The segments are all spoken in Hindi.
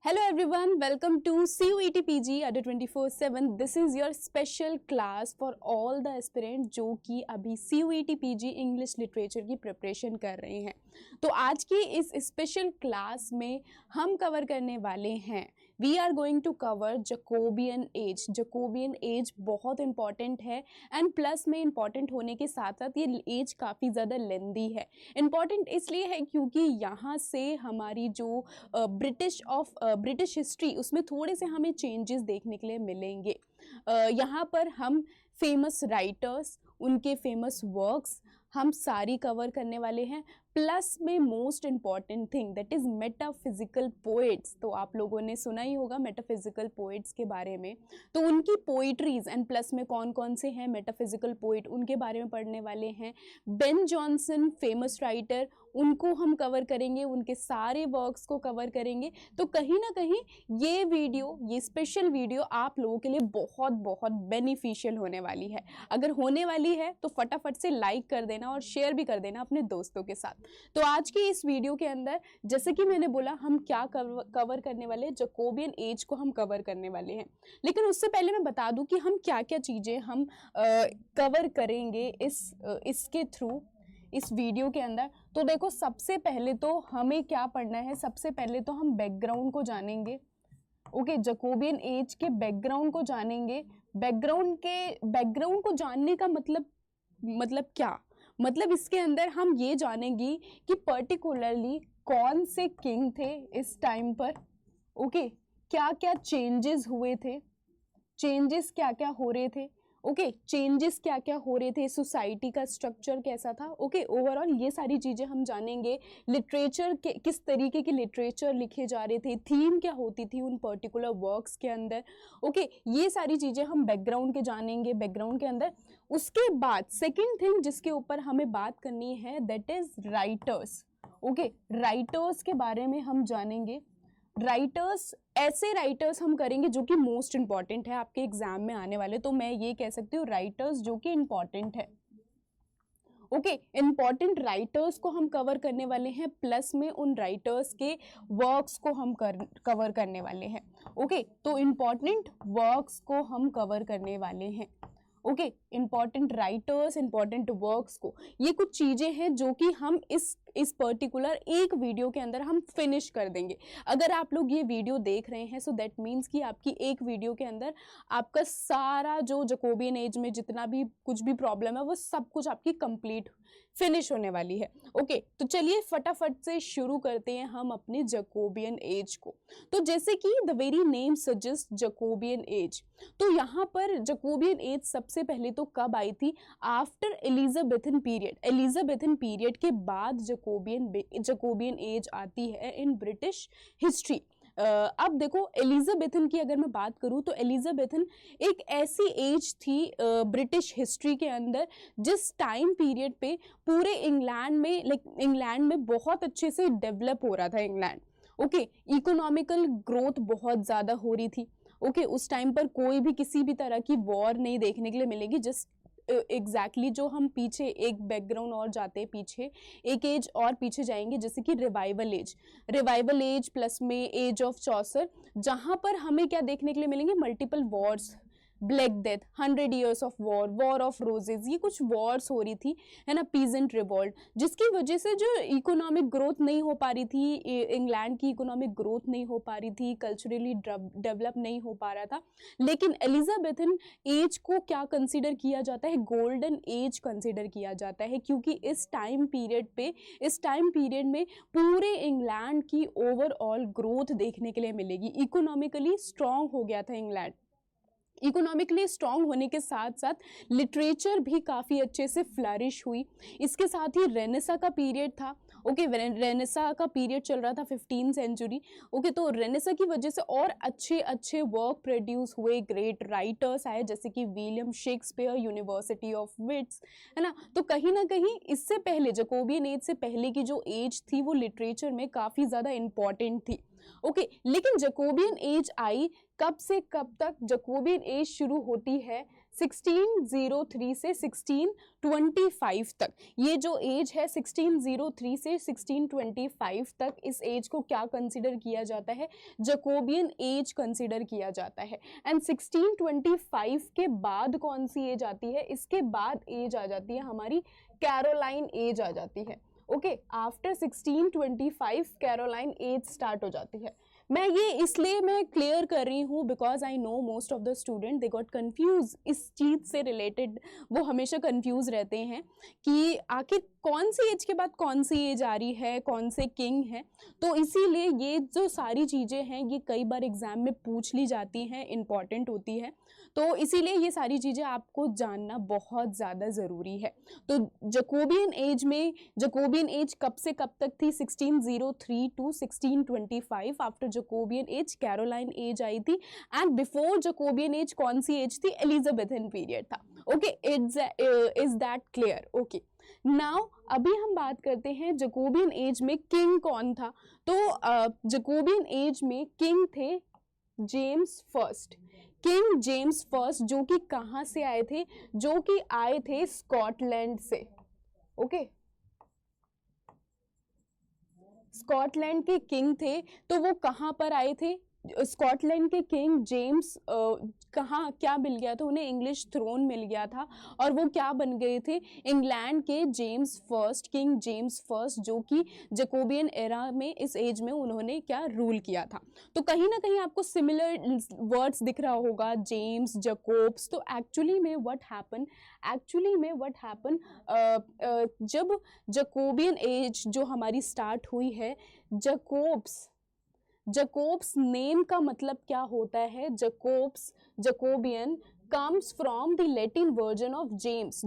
Hello everyone, welcome to CUET PG under 24/7. This is your special class for all the aspirants जो कि अभी CUET PG इंग्लिश लिटरेचर की प्रिपरेशन कर रहे हैं। तो आज की इस स्पेशल क्लास में हम कवर करने वाले हैं, we are going to cover Jacobean age. Jacobean age बहुत इंपॉर्टेंट है एंड प्लस में इंपॉर्टेंट होने के साथ साथ ये एज काफ़ी ज़्यादा लेंदी है। इंपॉर्टेंट इसलिए है क्योंकि यहाँ से हमारी जो ब्रिटिश हिस्ट्री उसमें थोड़े से हमें चेंजेस देखने के लिए मिलेंगे। यहाँ पर हम फेमस राइटर्स, उनके फेमस वर्क्स हम सारी कवर करने वाले हैं, प्लस में most important thing that is metaphysical poets. तो आप लोगों ने सुना ही होगा मेटाफिजिकल पोएट्स के बारे में, तो उनकी पोइट्रीज एंड प्लस में कौन कौन से हैं मेटाफिजिकल पोएट उनके बारे में पढ़ने वाले हैं। बेन जॉनसन फेमस राइटर, उनको हम कवर करेंगे, उनके सारे वर्क्स को कवर करेंगे। तो कहीं ना कहीं ये वीडियो, ये स्पेशल वीडियो आप लोगों के लिए बहुत बहुत बेनिफिशियल होने वाली है। अगर होने वाली है तो फटाफट से लाइक कर देना और शेयर भी कर देना अपने दोस्तों के साथ। तो आज की इस वीडियो के अंदर जैसे कि मैंने बोला हम क्या कवर करने वाले हैं, जकोबियन एज को हम कवर करने वाले हैं। लेकिन उससे पहले मैं बता दूं कि हम क्या क्या चीज़ें हम कवर करेंगे इसके थ्रू इस वीडियो के अंदर। तो देखो, सबसे पहले तो हमें क्या पढ़ना है, सबसे पहले तो हम बैकग्राउंड को जानेंगे। ओके, जकोबियन एज के बैकग्राउंड को जानेंगे। बैकग्राउंड को जानने का मतलब क्या, मतलब इसके अंदर हम ये जानेंगे कि पर्टिकुलरली कौन से किंग थे इस टाइम पर। ओके, क्या क्या चेंजेस हुए थे, चेंजेस क्या क्या हो रहे थे। ओके, चेंजेस क्या क्या हो रहे थे, सोसाइटी का स्ट्रक्चर कैसा था। ओके, ओवरऑल ये सारी चीज़ें हम जानेंगे। लिटरेचर के किस तरीके के लिटरेचर लिखे जा रहे थे, थीम क्या होती थी उन पर्टिकुलर वर्क्स के अंदर। ओके, ये सारी चीज़ें हम बैकग्राउंड के जानेंगे, बैकग्राउंड के अंदर। उसके बाद सेकेंड थिंग जिसके ऊपर हमें बात करनी है that is writers. Okay, writers के बारे में हम जानेंगे। राइटर्स, ऐसे राइटर्स हम करेंगे जो कि मोस्ट इंपॉर्टेंट है आपके एग्जाम में आने वाले। तो मैं ये कह सकती हूँ राइटर्स जो कि इंपॉर्टेंट है। ओके, इंपॉर्टेंट राइटर्स को हम कवर करने वाले हैं, प्लस में उन राइटर्स के वर्क्स को हम कवर करने वाले हैं। ओके, तो इंपॉर्टेंट वर्क्स को हम कवर करने वाले हैं। Okay, important writers, important works को, ये कुछ चीज़ें हैं जो कि हम इस पर्टिकुलर एक वीडियो के अंदर हम फिनिश कर देंगे। अगर आप लोग ये वीडियो देख रहे हैं सो दैट मीन्स कि आपकी एक वीडियो के अंदर आपका सारा जो जकोबियन एज में जितना भी कुछ भी प्रॉब्लम है वो सब कुछ आपकी कंप्लीट फिनिश होने वाली है। ओके, तो चलिए फटाफट से शुरू करते हैं हम अपने जकोबियन एज को। तो जैसे कि the very name suggest Jacobean age, तो यहाँ पर जकोबियन एज सबसे पहले तो कब आई थी, after Elizabethan period. Elizabethan period के बाद जकोबियन एज आती है इन ब्रिटिश हिस्ट्री। अब देखो, एलिजाबेथन की अगर मैं बात करूं तो एलिजाबेथन एक ऐसी एज थी ब्रिटिश हिस्ट्री के अंदर जिस टाइम पीरियड पे पूरे इंग्लैंड में बहुत अच्छे से डेवलप हो रहा था इंग्लैंड। ओके, इकोनॉमिकल ग्रोथ बहुत ज़्यादा हो रही थी। ओके, उस टाइम पर कोई भी किसी भी तरह की वॉर नहीं देखने के लिए मिलेगी। जस्ट एग्जैक्टली जो हम पीछे एक बैकग्राउंड और जाते हैं, पीछे एक एज और पीछे जाएंगे जैसे कि रिवाइवल एज प्लस में एज ऑफ चौसर, जहां पर हमें क्या देखने के लिए मिलेंगे, multiple Wars, black death, 100 years of war of roses, ये कुछ वॉर्स हो रही थी, है ना, पीजेंट रिवॉल्ट, जिसकी वजह से जो इकोनॉमिक ग्रोथ नहीं हो पा रही थी, इंग्लैंड की इकोनॉमिक ग्रोथ नहीं हो पा रही थी, कल्चरली डेवलप नहीं हो पा रहा था। लेकिन एलिजाबेथन एज को क्या कंसिडर किया जाता है, गोल्डन एज कंसिडर किया जाता है, क्योंकि इस टाइम पीरियड में पूरे इंग्लैंड की ओवरऑल ग्रोथ देखने के लिए मिलेगी। इकोनॉमिकली स्ट्रांग हो गया था इंग्लैंड। इकोनॉमिकली स्ट्रांग होने के साथ साथ लिटरेचर भी काफ़ी अच्छे से फ्लरिश हुई। इसके साथ ही रेनेसा का पीरियड था। ओके, रेनेसा का पीरियड चल रहा था 15th सेंचुरी। ओके, तो रेनेसा की वजह से और अच्छे अच्छे वर्क प्रोड्यूस हुए, ग्रेट राइटर्स आए जैसे कि William Shakespeare, university of wits, है ना। तो कहीं ना कहीं इससे पहले, जकोबियन एज से पहले की जो एज थी वो लिटरेचर में काफ़ी ज़्यादा इंपॉर्टेंट थी। ओके, लेकिन जकोबियन एज आई कब से कब तक, जकोबियन एज शुरू होती है 1603 से 1625 तक, ये जो एज है 1603 से 1625 तक, इस एज को क्या कंसिडर किया जाता है? जकोबियन एज कंसिडर किया जाता है। एंड 1625 के बाद कौन सी एज आती है? इसके बाद एज आ जाती है हमारी कैरोलाइन एज आ जाती है। Okay, after 1625 Caroline age start हो जाती है। मैं ये इसलिए मैं क्लियर कर रही हूँ because I know most of the student they got confuse, इस चीज़ से रिलेटेड वो हमेशा कंफ्यूज रहते हैं कि आखिर कौन सी एज के बाद कौन सी एज आ रही है, कौन से किंग हैं। तो इसीलिए ये जो सारी चीज़ें हैं ये कई बार एग्जाम में पूछ ली जाती हैं, इम्पॉर्टेंट होती है, तो इसीलिए ये सारी चीज़ें आपको जानना बहुत ज़्यादा ज़रूरी है। तो जकोबियन एज कब से कब तक थी? 1603 to 1625। After Jacobean age Caroline age आई थी, एंड बिफोर जकोबियन एज कौन सी एज थी? एलिजाबेथन पीरियड था। Okay, is that clear? Okay, now अभी हम बात करते हैं जकोबियन एज में किंग कौन था। तो जकोबियन एज में किंग थे James first, king James first, जो कि कहाँ से आए थे? जो कि आए थे स्कॉटलैंड से। ओके, स्कॉटलैंड के किंग थे, तो वो कहाँ पर आए थे? स्कॉटलैंड के किंग जेम्स कहाँ क्या मिल गया था उन्हें? इंग्लिश थ्रोन मिल गया था, और वो क्या बन गए थे? इंग्लैंड के James first, king James first, जो कि जकोबियन एरा में इस एज में उन्होंने क्या रूल किया था। तो कहीं ना कहीं आपको सिमिलर वर्ड्स दिख रहा होगा, जेम्स, जकोब्स। तो एक्चुअली में व्हाट हैपन, जब जकोबियन एज जो हमारी स्टार्ट हुई है, जकोब्स नेम का मतलब क्या होता है? Jacobean comes from the Latin version of James.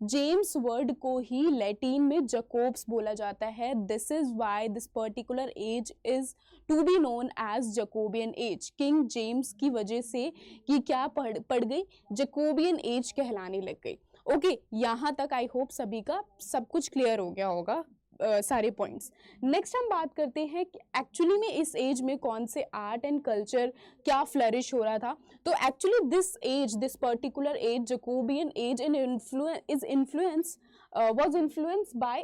James word को ही लैटिन में जकोब्स बोला जाता है। This is why this particular age is to be known as Jacobean age. King James की वजह से कि क्या पड़ गई? जकोबियन एज कहलाने लग गई। ओके, यहाँ तक आई होप सभी का सब कुछ क्लियर हो गया होगा, सारे पॉइंट्स। नेक्स्ट हम बात करते हैं कि एक्चुअली में इस एज में कौन से आर्ट एंड कल्चर क्या फ्लरिश हो रहा था। तो actually this particular age, Jacobean age, was influenced by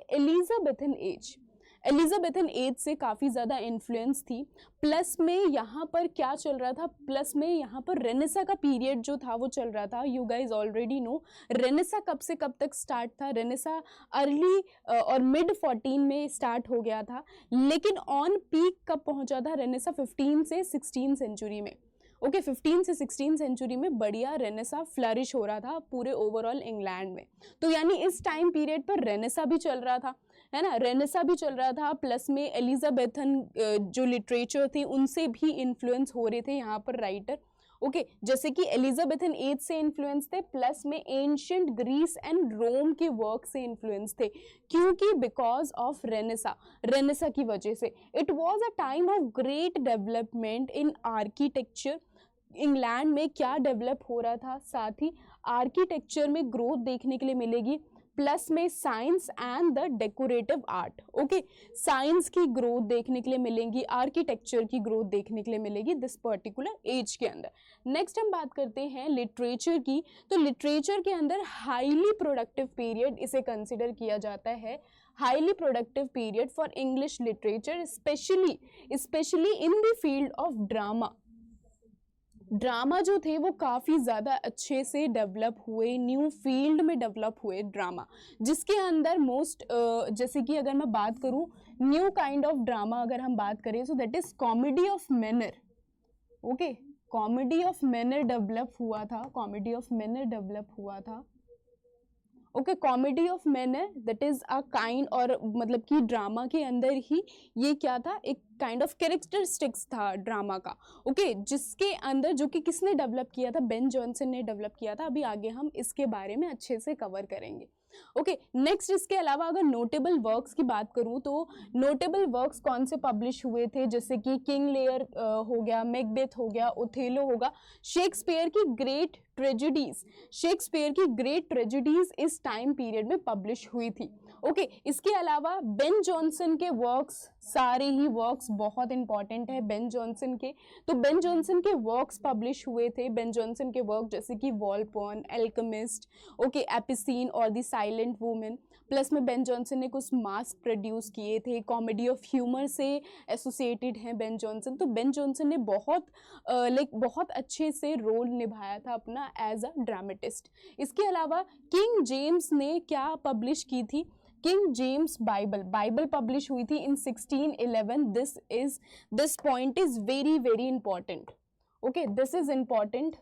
Elizabethan age से काफ़ी ज़्यादा इन्फ्लुएंस थी। प्लस में यहाँ पर क्या चल रहा था? प्लस में यहाँ पर रेनेसा का पीरियड जो था वो चल रहा था। You guys already know Renaissance कब से कब तक स्टार्ट था। रेनेसा अर्ली और मिड 14 में स्टार्ट हो गया था, लेकिन ऑन पीक कब पहुँचा था रेनेसा? 15 से 16 सेंचुरी में। ओके, 15 से 16 सेंचुरी में बढ़िया रेनेसा फ्लरिश हो रहा था पूरे ओवरऑल इंग्लैंड में। तो यानी इस टाइम पीरियड पर रेनेसा भी चल रहा था, है ना, रेनेसा भी चल रहा था। प्लस में एलिजाबेथन जो लिटरेचर थी उनसे भी इन्फ्लुएंस हो रहे थे यहाँ पर राइटर। ओके, जैसे कि एलिजाबेथन एज से इन्फ्लुएंस थे, प्लस में एंशिएंट ग्रीस एंड रोम के वर्क से इन्फ्लुएंस थे, क्योंकि बिकॉज ऑफ रेनेसा की वजह से। It was a time of great development in architecture. England में क्या डेवलप हो रहा था? साथ ही आर्किटेक्चर में ग्रोथ देखने के लिए मिलेगी, प्लस में science and the decorative art. Okay, science की ग्रोथ देखने के लिए मिलेंगी, आर्किटेक्चर की ग्रोथ देखने के लिए मिलेगी दिस पर्टिकुलर एज के अंदर। नेक्स्ट हम बात करते हैं लिटरेचर की। तो लिटरेचर के अंदर हाईली प्रोडक्टिव पीरियड इसे कंसिडर किया जाता है, highly productive period for English literature, specially in the field of drama जो थे वो काफ़ी ज़्यादा अच्छे से डेवलप हुए, न्यू फील्ड में डेवलप हुए ड्रामा, जिसके अंदर मोस्ट जैसे कि अगर मैं बात करूँ न्यू काइंड ऑफ ड्रामा अगर हम बात करें, सो that is comedy of manner. Okay, comedy of manner develop हुआ था। Okay, comedy of manner that is a kind, और मतलब कि ड्रामा के अंदर ही ये क्या था? एक काइंड ऑफ कैरेक्टरिस्टिक्स था ड्रामा का। ओके, जिसके अंदर जो कि किसने डेवलप किया था? बेन जॉनसन ने डेवलप किया था। अभी आगे हम इसके बारे में अच्छे से कवर करेंगे। ओके, नेक्स्ट इसके अलावा अगर नोटेबल वर्क्स की बात करूं तो नोटेबल वर्क्स कौन से पब्लिश हुए थे? जैसे कि किंग लेयर हो गया, मैकबेथ हो गया, ओथेलो होगा, शेक्सपियर की ग्रेट ट्रेजेडीज इस टाइम पीरियड में पब्लिश हुई थी। ओके, इसके अलावा बेन जॉनसन के वर्क्स सारे ही वर्क्स बहुत इंपॉर्टेंट है बेन जॉनसन के। तो बेन जॉनसन के वर्क्स पब्लिश हुए थे। बेन जॉनसन के वर्क जैसे कि वॉलपॉन, एल्केमिस्ट, ओके, एपिसीन और द साइलेंट वुमेन। प्लस में बेन जॉनसन ने कुछ मास्क प्रोड्यूस किए थे, कॉमेडी ऑफ ह्यूमर से एसोसिएटेड हैं बेन जॉनसन। तो बेन जॉनसन ने बहुत अच्छे से रोल निभाया था अपना एज अ ड्रामेटिस्ट। इसके अलावा किंग जेम्स ने क्या पब्लिश की थी? किंग जेम्स बाइबल पब्लिश हुई थी इन 1611। This point is very very important. Okay, this is important.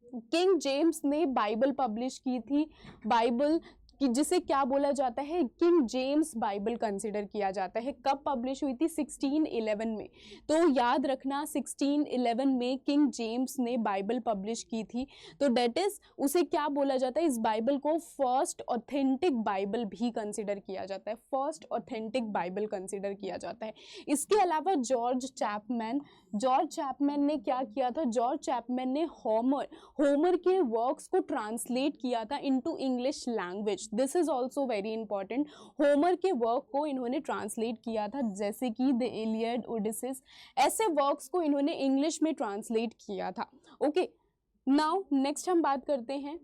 King James ने बाइबल पब्लिश की थी। बाइबल कि जिसे क्या बोला जाता है, किंग जेम्स बाइबल कंसिडर किया जाता है। कब पब्लिश हुई थी? 1611 में। तो याद रखना 1611 में किंग जेम्स ने बाइबल पब्लिश की थी। तो डेट इज उसे क्या बोला जाता है? इस बाइबल को फर्स्ट ऑथेंटिक बाइबल भी कंसिडर किया जाता है। फर्स्ट ऑथेंटिक बाइबल कंसिडर किया जाता है। इसके अलावा जॉर्ज चैपमैन ने क्या किया था? जॉर्ज चैपमैन ने होमर के वर्क्स को ट्रांसलेट किया था into English language. This is also very important. Homer के वर्क को इन्होंने ट्रांसलेट किया था, जैसे कि द इलियड, ओडिसिस, ऐसे वर्क्स को इन्होंने इंग्लिश में ट्रांसलेट किया था। ओके, नाउ नेक्स्ट हम बात करते हैं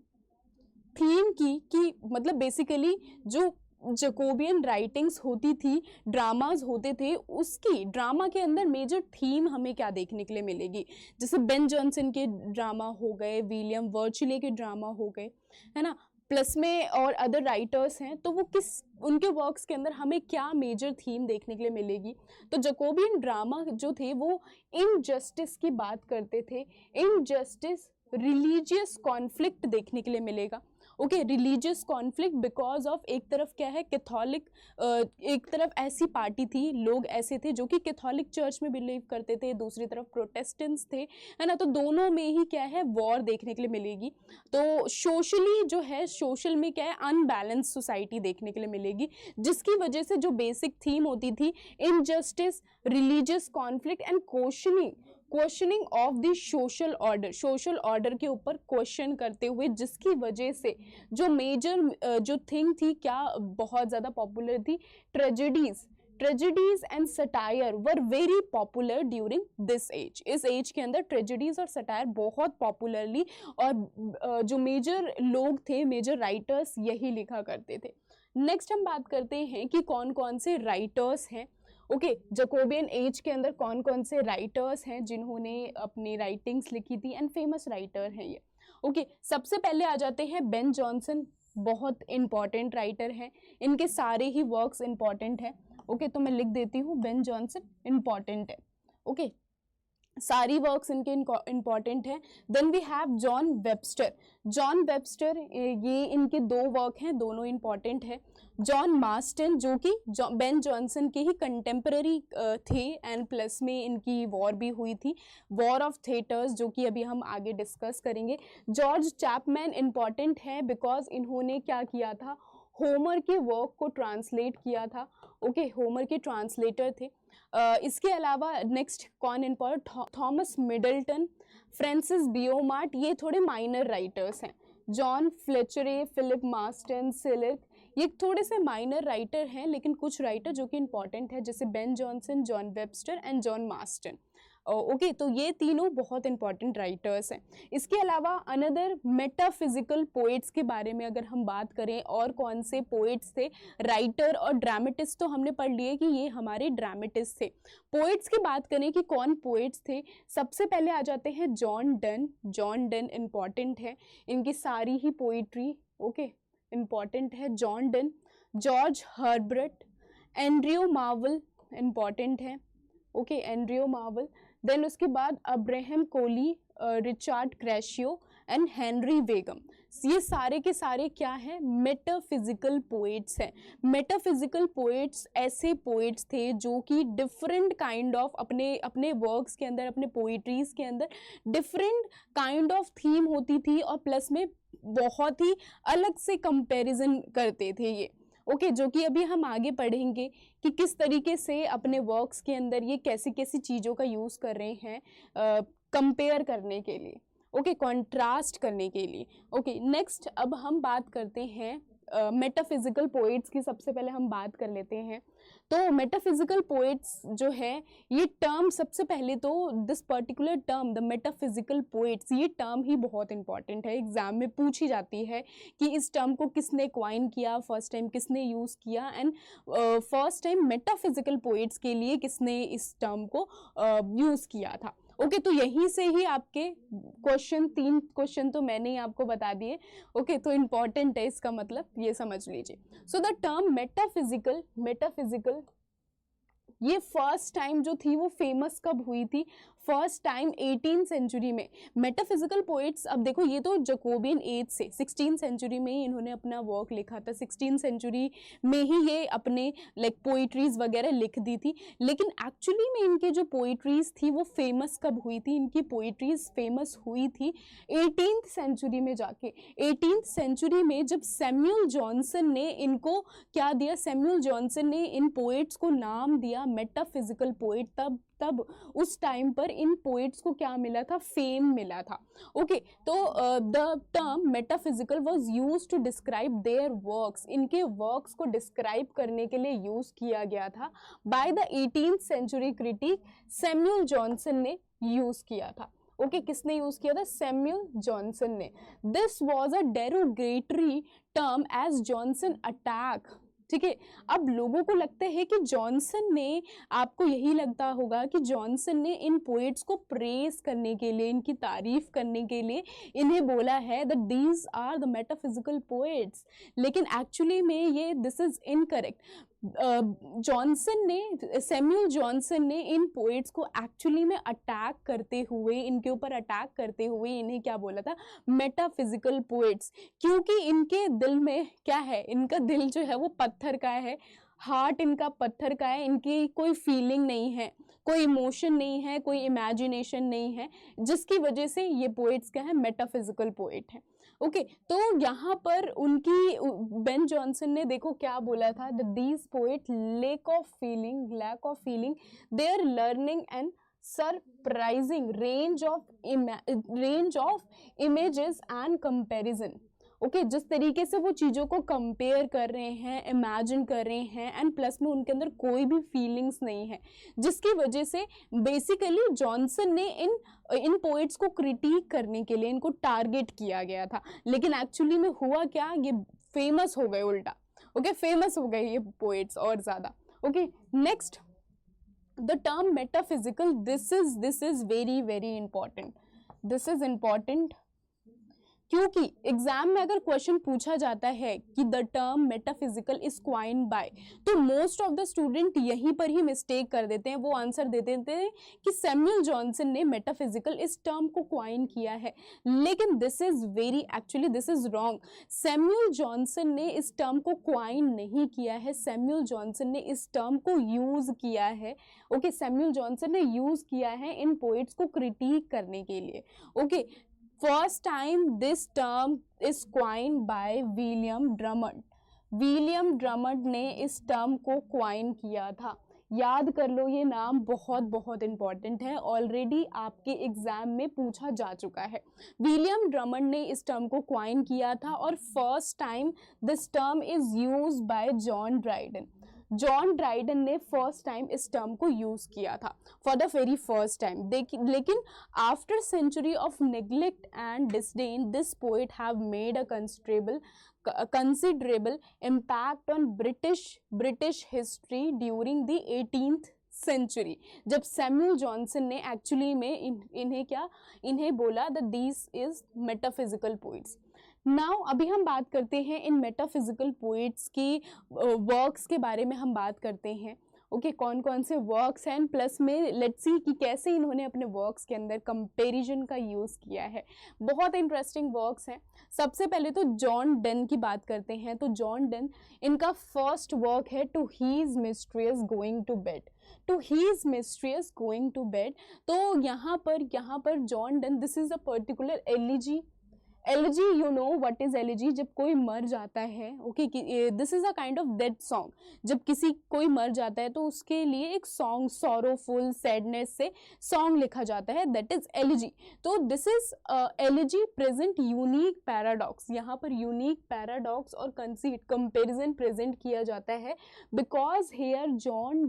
थीम की, कि मतलब बेसिकली जो जकोबियन राइटिंग्स होती थी, ड्रामाज होते थे, उसकी ड्रामा के अंदर मेजर थीम हमें क्या देखने के लिए मिलेगी? जैसे बेन जॉनसन के ड्रामा हो गए, विलियम वर्चुले के ड्रामा हो गए, है ना, प्लस में और अदर राइटर्स हैं, तो वो उनके वर्क्स के अंदर हमें क्या मेजर थीम देखने के लिए मिलेगी? तो जकोबियन ड्रामा जो थे वो इनजस्टिस की बात करते थे। इनजस्टिस, रिलीजियस कॉन्फ्लिक्ट देखने के लिए मिलेगा। Okay, religious conflict because of एक तरफ क्या है, कैथोलिक, एक तरफ ऐसी पार्टी थी, लोग ऐसे थे जो कि कैथोलिक चर्च में बिलीव करते थे, दूसरी तरफ प्रोटेस्टेंट्स थे, है ना। तो दोनों में ही क्या है, वॉर देखने के लिए मिलेगी। तो सोशली जो है, सोशल में क्या है, अनबैलेंस सोसाइटी देखने के लिए मिलेगी, जिसकी वजह से जो बेसिक थीम होती थी, injustice, religious conflict and questioning of the social order के ऊपर क्वेश्चन करते हुए, जिसकी वजह से जो मेजर जो थिंग थी, क्या बहुत ज़्यादा पॉपुलर थी, tragedies and satire were very popular during this age. इस एज के अंदर ट्रेजेडीज और सटायर बहुत पॉपुलरली, और जो मेजर लोग थे, मेजर राइटर्स, यही लिखा करते थे। नेक्स्ट हम बात करते हैं कि कौन कौन से राइटर्स हैं। ओके, जकोबियन एज के अंदर कौन कौन से राइटर्स हैं जिन्होंने अपनी राइटिंग्स लिखी थी, एंड फेमस राइटर हैं ये। ओके, सबसे पहले आ जाते हैं बेन जॉनसन। बहुत इंपॉर्टेंट राइटर हैं, इनके सारे ही वर्क्स इंपॉर्टेंट हैं। ओके, तो मैं लिख देती हूँ, बेन जॉनसन इंपॉर्टेंट है। ओके, सारी वर्क्स इनके इंपॉर्टेंट हैं। Then we have John Webster, ये इनके 2 वर्क हैं, दोनों इंपॉर्टेंट है। जॉन मास्टन, जो कि बेन जॉनसन के ही कंटेम्पररी थे, एंड प्लस में इनकी वॉर भी हुई थी, वॉर ऑफ थिएटर्स, जो कि अभी हम आगे डिस्कस करेंगे। जॉर्ज चैपमैन इंपॉर्टेंट है बिकॉज इन्होंने क्या किया था, होमर के वर्क को ट्रांसलेट किया था। ओके, होमर के ट्रांसलेटर थे। इसके अलावा नेक्स्ट कौन इंपॉर्टेंट, थॉमस मिडल्टन, फ्रांसिस बियोमार्ट, ये थोड़े माइनर राइटर्स हैं। जॉन फ्लेचरे, फिलिप मास्टन, सिलिक, ये थोड़े से माइनर राइटर हैं, लेकिन कुछ राइटर जो कि इंपॉर्टेंट है, जैसे Ben Jonson, John Webster and John Marston. Okay, तो ये तीनों बहुत इंपॉर्टेंट राइटर्स हैं। इसके अलावा अनदर मेटाफिजिकल पोइट्स के बारे में अगर हम बात करें, और कौन से पोइट्स थे, राइटर और ड्रामेटिस्ट तो हमने पढ़ लिए कि ये हमारे ड्रामेटिस्ट थे। पोइट्स की बात करें कि कौन पोइट्स थे, सबसे पहले आ जाते हैं जॉन डन इंपॉर्टेंट है, इनकी सारी ही पोइट्री ओके इंपॉर्टेंट है। John Donne, George Herbert, Andrew Marvell important है। Okay, Andrew Marvell. देन उसके बाद Abraham Cowley, Richard Crashaw and Henry Vaughan, ये सारे के सारे क्या हैं, मेटाफिजिकल पोएट्स हैं। मेटाफिजिकल पोएट्स ऐसे पोएट्स थे जो कि डिफरेंट काइंड ऑफ अपने वर्क्स के अंदर, अपने पोइट्रीज के अंदर डिफरेंट काइंड ऑफ थीम होती थी, और प्लस में बहुत ही अलग से कंपैरिजन करते थे ये। ओके, जो कि अभी हम आगे पढ़ेंगे कि किस तरीके से अपने वर्क्स के अंदर ये कैसी कैसी चीज़ों का यूज़ कर रहे हैं कंपेयर करने के लिए, ओके, कॉन्ट्रास्ट करने के लिए। ओके, नेक्स्ट अब हम बात करते हैं मेटाफिजिकल पोइट्स की। सबसे पहले हम बात कर लेते हैं, तो मेटाफिजिकल पोएट्स जो है ये टर्म, सबसे पहले तो this particular term the metaphysical poets, ये टर्म ही बहुत इंपॉर्टेंट है, एग्जाम में पूछी जाती है कि इस टर्म को किसने क्वाइन किया, फर्स्ट टाइम किसने यूज़ किया, and first time metaphysical poets के लिए किसने इस टर्म को यूज़ किया था। ओके तो यहीं से ही आपके क्वेश्चन, 3 क्वेश्चन तो मैंने ही आपको बता दिए। ओके तो इम्पॉर्टेंट है, इसका मतलब ये समझ लीजिए। सो द टर्म मेटाफिजिकल ये फर्स्ट टाइम जो थी वो फेमस कब हुई थी? फर्स्ट टाइम 18th सेंचुरी में। मेटाफिजिकल पोइट्स, अब देखो ये तो जकोबियन एज से 16th सेंचुरी में ही इन्होंने अपना वर्क लिखा था, 16th सेंचुरी में ही ये अपने लाइक पोइट्रीज वगैरह लिख दी थी, लेकिन एक्चुअली में इनके जो पोइट्रीज थी वो फेमस कब हुई थी? इनकी पोइट्रीज फेमस हुई थी 18th सेंचुरी में जाके। 18th सेंचुरी में जब सैमुअल जॉनसन ने इनको क्या दिया? सैमुअल जॉनसन ने इन पोइट्स को नाम दिया मेटाफिजिकल पोइट, तब उस टाइम पर इन पोइट्स को क्या मिला था? फेम मिला था। ओके तो the term metaphysical was used to describe their works, इनके वर्क्स को डिस्क्राइब करने के लिए यूज किया गया था by the 18th century critic Samuel Johnson ने यूज किया था। ओके किसने यूज किया था? सैमुअल जॉनसन ने। This was a derogatory term as Johnson attack. ठीक है, अब लोगों को लगता है कि जॉनसन ने, आपको यही लगता होगा कि जॉनसन ने इन पोएट्स को प्रेज करने के लिए, इनकी तारीफ करने के लिए इन्हें बोला है that these are the metaphysical poets, लेकिन एक्चुअली में ये दिस इज इनकरेक्ट। जॉनसन ने, सैमुअल जॉनसन ने इन पोएट्स को एक्चुअली में अटैक करते हुए, इनके ऊपर अटैक करते हुए इन्हें क्या बोला था? मेटाफिजिकल पोएट्स, क्योंकि इनके दिल में क्या है? इनका दिल जो है वो पत्थर का है, हार्ट इनका पत्थर का है, इनकी कोई फीलिंग नहीं है, कोई इमोशन नहीं है, कोई इमेजिनेशन नहीं है, जिसकी वजह से ये पोएट्स क्या है? मेटाफिजिकल पोएट है। ओके तो यहाँ पर उनकी, बेन जॉनसन ने देखो क्या बोला था? The these poet lack of feeling their learning and surprising range of images and comparison. Okay जिस तरीके से वो चीज़ों को कंपेयर कर रहे हैं, इमेजिन कर रहे हैं, एंड प्लस में उनके अंदर कोई भी फीलिंग्स नहीं है, जिसकी वजह से बेसिकली जॉनसन ने इन पोइट्स को क्रिटिक करने के लिए इनको टारगेट किया गया था, लेकिन एक्चुअली में हुआ क्या? ये फेमस हो गए उल्टा। ओके फेमस हो गए ये पोइट्स और ज़्यादा। Okay next the term metaphysical, this is very very important, this is important क्योंकि एग्जाम में अगर क्वेश्चन पूछा जाता है कि the term metaphysical is coined by, तो मोस्ट ऑफ द स्टूडेंट यहीं पर ही मिस्टेक कर देते हैं, वो आंसर दे देते हैं कि सैमुअल जॉनसन ने मेटाफिजिकल इस टर्म को क्वाइन किया है, लेकिन this is very, actually this is wrong. Samuel Johnson ने इस टर्म को क्वाइन नहीं किया है, सैमुअल जॉनसन ने इस टर्म को यूज किया है। ओके सैमुअल जॉनसन ने यूज किया है इन पोइट्स को क्रिटिक करने के लिए। Okay First time this term is coined by William Drummond. William Drummond ने इस टर्म को क्वाइन किया था। याद कर लो, ये नाम बहुत बहुत इंपॉर्टेंट है, ऑलरेडी आपके एग्जाम में पूछा जा चुका है। विलियम ड्रमंड ने इस टर्म को क्वाइन किया था और first time this term is used by John Dryden. John Dryden ने फर्स्ट टाइम इस टर्म को यूज किया था for the very first time. लेकिन after century of neglect and disdain this poet have made a considerable impact on British history during the 18th century, जब सैमुअल जॉनसन ने एक्चुअली में इन्हें बोला that this is metaphysical poets. Now अभी हम बात करते हैं इन मेटाफिजिकल पोइट्स की वर्क्स के बारे में हम बात करते हैं। ओके कौन कौन से वर्क्स हैं, प्लस में लेट्स सी कि कैसे इन्होंने अपने वर्क्स के अंदर कंपैरिजन का यूज़ किया है। बहुत इंटरेस्टिंग वर्क्स हैं। सबसे पहले तो जॉन डन की बात करते हैं। तो जॉन डन, इनका फर्स्ट वर्क है to his mistress going to bed. To his mistress going to bed. तो यहाँ पर John Donne, this is a particular elegy elegy, you know what is elegy, जब कोई मर जाता है, okay, this is a kind of dead song. जब किसी कोई मर जाता है तो उसके लिए एक सॉन्ग सॉरोफुल सैडनेस से सॉन्ग लिखा जाता है, दैट इज एलिजी। तो this is elegy present unique paradox, यहाँ पर यूनिक पैराडॉक्स और कंसीट कंपेरिजन प्रेजेंट किया जाता है, because here John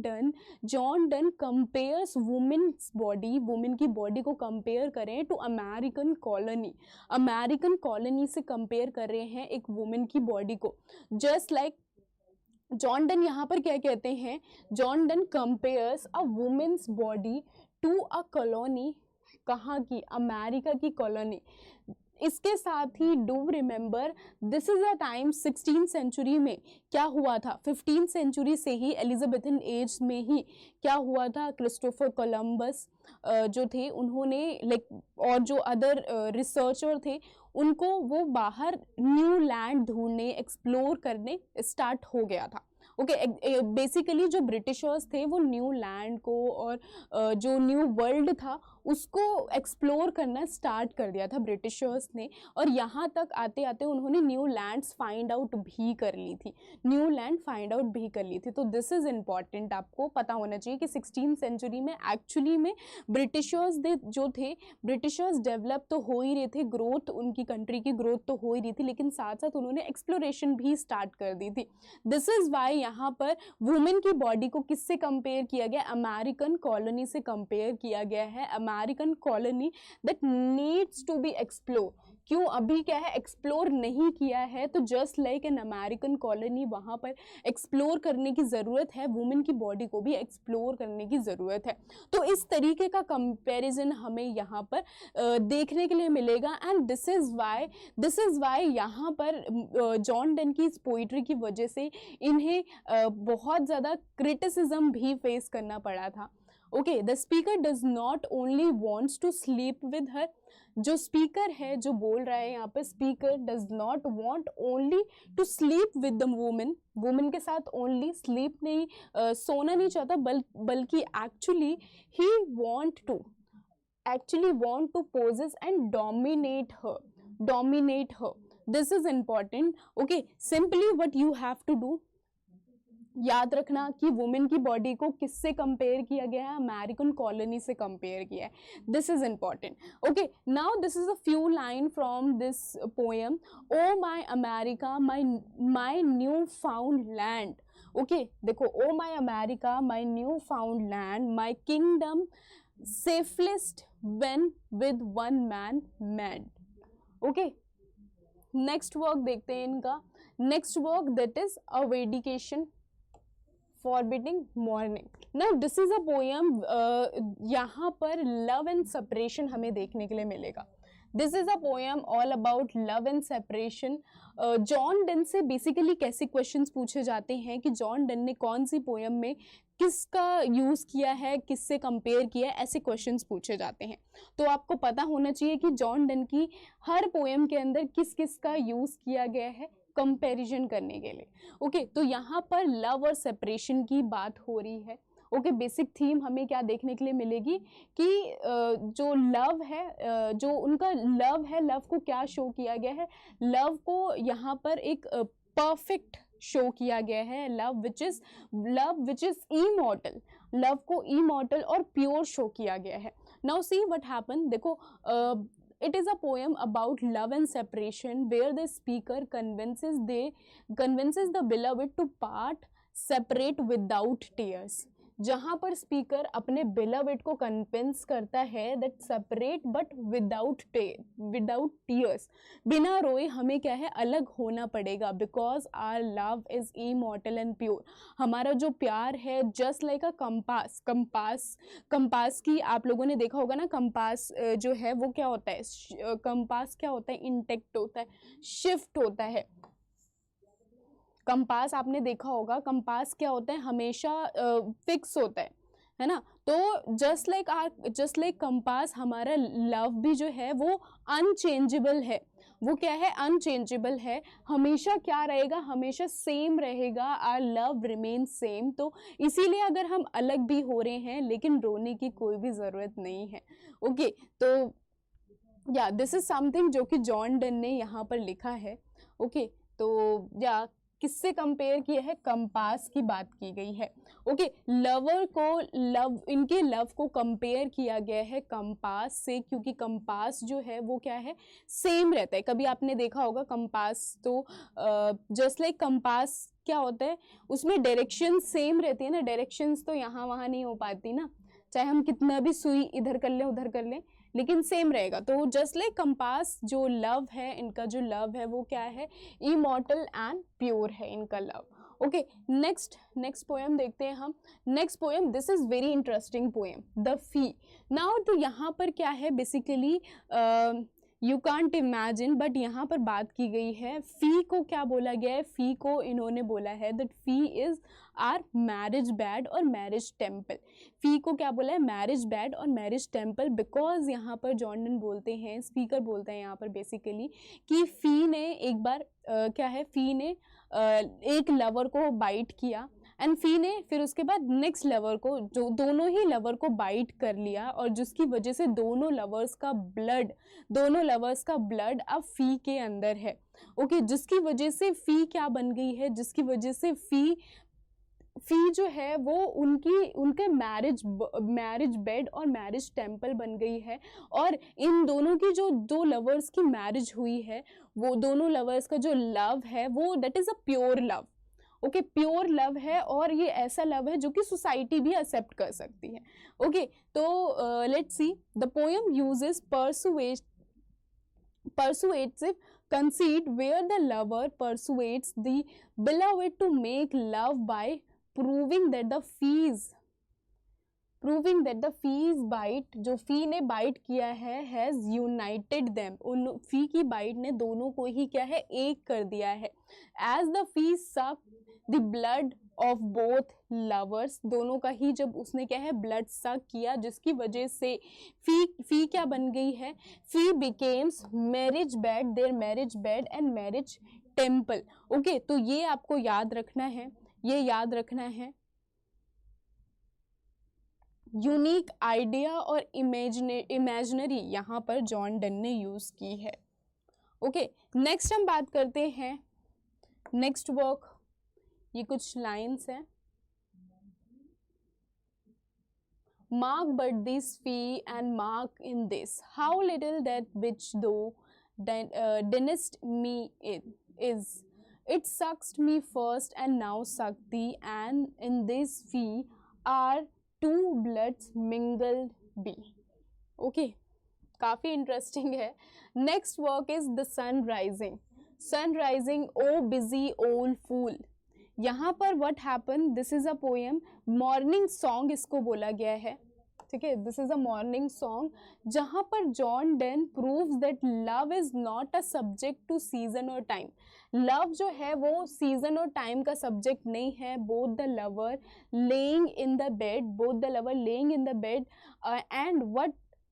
Donne compares women's body, women की बॉडी को कंपेयर करें to American colony, American colony से कंपेयर कर रहे हैं एक वुमेन की बॉडी को। जस्ट लाइक जॉन डन यहाँ पर क्या कहते हैं, John Donne compares a women's body to a colony, कहाँ की, अमेरिका की कॉलोनी। इसके साथ ही do remember this is a time 16th century में क्या हुआ था, 15th सेंचुरी से ही एलिजाबेथन एज में ही क्या हुआ था, क्रिस्टोफर कोलंबस जो थे उन्होंने लाइक, और जो अदर रिसर्चर थे उनको वो बाहर न्यू लैंड ढूंढने एक्सप्लोर करने स्टार्ट हो गया था। ओके, बेसिकली जो ब्रिटिशर्स थे वो न्यू लैंड को और जो न्यू वर्ल्ड था उसको एक्सप्लोर करना स्टार्ट कर दिया था ब्रिटिशर्स ने, और यहाँ तक आते आते उन्होंने न्यू लैंड्स फाइंड आउट भी कर ली थी, न्यू लैंड फाइंड आउट भी कर ली थी। तो दिस इज इम्पॉर्टेंट, आपको पता होना चाहिए कि 16th सेंचुरी में एक्चुअली में ब्रिटिशर्स जो थे, ब्रिटिशर्स डेवलप तो हो ही रहे थे, ग्रोथ उनकी कंट्री की ग्रोथ तो हो ही रही थी, लेकिन साथ साथ उन्होंने एक्सप्लोरेशन भी स्टार्ट कर दी थी। दिस इज वाई यहाँ पर वुमेन की बॉडी को किससे कंपेयर किया गया, अमेरिकन कॉलोनी से कंपेयर किया गया है, American colony that needs to be explore. क्यों, अभी क्या है, एक्सप्लोर नहीं किया है, तो just like an American colony वहाँ पर एक्सप्लोर करने की ज़रूरत है, वुमेन की बॉडी को भी एक्सप्लोर करने की ज़रूरत है। तो इस तरीके का कंपैरिजन हमें यहाँ पर देखने के लिए मिलेगा, एंड दिस इज़ वाई यहाँ पर जॉन डन की इस पोइट्री की वजह से इन्हें बहुत ज़्यादा क्रिटिसिज्म भी फेस करना पड़ा था। Okay, the speaker does not only wants to sleep with her, जो स्पीकर है जो बोल रहा है यहाँ पर, speaker does not want only to sleep with the women, women के साथ ओनली स्लीप नहीं, सोना नहीं चाहता, बल्कि actually he want to possess and dominate her. This is important. Okay, simply what you have to do, याद रखना कि वुमेन की बॉडी को किससे कंपेयर किया गया है, अमेरिकन कॉलोनी से कंपेयर किया है। This is important. Okay, now this is a few line from this poem, O my America my new found land. Okay, देखो, O my America my new found land, my kingdom safest when with one man mad. Okay, next work देखते हैं इनका। Next work that is a valediction forbidding mourning. Now this is a poem, यहाँ पर लव एंड सेपरेशन हमें देखने के लिए मिलेगा। This is a poem all about love and separation. John Donne से बेसिकली कैसे क्वेश्चंस पूछे जाते हैं कि जॉन डन ने कौन सी पोएम में किसका यूज़ किया है, किससे कंपेयर किया है, ऐसे क्वेश्चंस पूछे जाते हैं। तो आपको पता होना चाहिए कि जॉन डन की हर पोएम के अंदर किस किस का यूज़ किया गया है कंपैरिजन करने के लिए। ओके, तो यहाँ पर लव और सेपरेशन की बात हो रही है। ओके, बेसिक थीम हमें क्या देखने के लिए मिलेगी कि जो लव है, जो उनका लव है, लव को क्या शो किया गया है, लव को यहाँ पर एक परफेक्ट शो किया गया है, love which is immortal, love को इमॉर्टल और प्योर शो किया गया है। नाउ सी व्हाट हैपन, देखो, it is a poem about love and separation where the speaker convinces the beloved to part separate without tears। जहाँ पर स्पीकर अपने beloved को कन्विंस करता है that separate but without tears, बिना रोए हमें क्या है, अलग होना पड़ेगा, because our love is immortal and pure। हमारा जो प्यार है just like a कंपास की आप लोगों ने देखा होगा ना, कंपास जो है वो क्या होता है, कंपास क्या होता है, इंटेक्ट होता है, शिफ्ट होता है। कंपास आपने देखा होगा, कंपास क्या होता है, हमेशा फिक्स होता है ना। तो जस्ट लाइक कंपास, हमारा लव भी जो है वो अनचेंजेबल है। वो क्या है, अनचेंजेबल है, हमेशा क्या रहेगा, हमेशा सेम रहेगा, आर लव रिमेन सेम। तो इसीलिए अगर हम अलग भी हो रहे हैं लेकिन रोने की कोई भी ज़रूरत नहीं है। ओके, तो या दिस इज समथिंग जो कि जॉन डन ने यहाँ पर लिखा है। ओके तो या किससे कंपेयर किया है, कंपास की बात की गई है। ओके लवर को लव, इनके लव को कंपेयर किया गया है कंपास से, क्योंकि कंपास जो है वो क्या है, सेम रहता है। कभी आपने देखा होगा कंपास, तो जस्ट लाइक कंपास क्या होता है, उसमें डायरेक्शन सेम रहती है ना, डायरेक्शंस तो यहाँ वहाँ नहीं हो पाती ना, चाहे हम कितना भी सुई इधर कर लें उधर कर लें, लेकिन सेम रहेगा। तो जस्ट लाइक कंपास, जो लव है, इनका जो लव है वो क्या है, इमॉर्टल एंड प्योर है इनका लव। ओके नेक्स्ट पोएम देखते हैं हम। Next poem, this is very interesting poem, the fee. Now तो यहाँ पर क्या है basically, you can't imagine, but यहाँ पर बात की गई है फी को क्या बोला गया है, फी को इन्होंने बोला है that flea is our marriage bed और मैरिज टेम्पल। फी को क्या बोला है, मैरिज बेड और मैरिज टेम्पल, बिकॉज यहाँ पर जॉन डन बोलते हैं, स्पीकर बोलते हैं यहाँ पर बेसिकली कि फी ने एक बार क्या है, फी ने एक लवर को बाइट किया एंड फी ने फिर उसके बाद नेक्स्ट लवर को, जो दोनों ही लवर को बाइट कर लिया, और जिसकी वजह से दोनों लवर्स का ब्लड अब फी के अंदर है। ओके जिसकी वजह से फी क्या बन गई है, जिसकी वजह से फी जो है वो उनके मैरिज बेड और मैरिज टेम्पल बन गई है। और इन दोनों की जो दो लवर्स की मैरिज हुई है, वो दोनों लवर्स का जो लव है वो that is a pure love. Okay pure love है, और ये ऐसा लव है जो कि सोसाइटी भी एक्सेप्ट कर सकती है। ओके तो let's see, the poem uses persuasive conceit where the lover persuades the beloved to make love by proving that the fees bite, जो फी ने बाइट किया है, हैज यूनाइटेड देम, उन फी की बाइट ने दोनों को ही क्या है, एक कर दिया है। As the fee suck the blood of both lovers, दोनों का ही जब उसने क्या है ब्लड सक किया, जिसकी वजह से फी क्या बन गई है, flea becomes marriage bed, their marriage bed and marriage temple. Okay तो ये आपको याद रखना है, ये याद रखना है। यूनिक आइडिया और इमेजिनरी यहाँ पर जॉन डन ने यूज की है। ओके नेक्स्ट हम बात करते हैं नेक्स्ट वर्क, ये कुछ लाइन्स हैं। Mark but this fee and mark in this, how little that which thou deniest me is. It sucked me first and now suck thee, and in this fee are two bloods mingled be. Okay, काफ़ी इंटरेस्टिंग है। Next work is the sun rising O busy old fool. यहाँ पर what happen, this is a poem, morning song इसको बोला गया है, ठीक है, this is a morning song, जहाँ पर John Donne proves that love is not a subject to season और टाइम। लव जो है वो सीजन और टाइम का सब्जेक्ट नहीं है। Both the lover laying in the bed and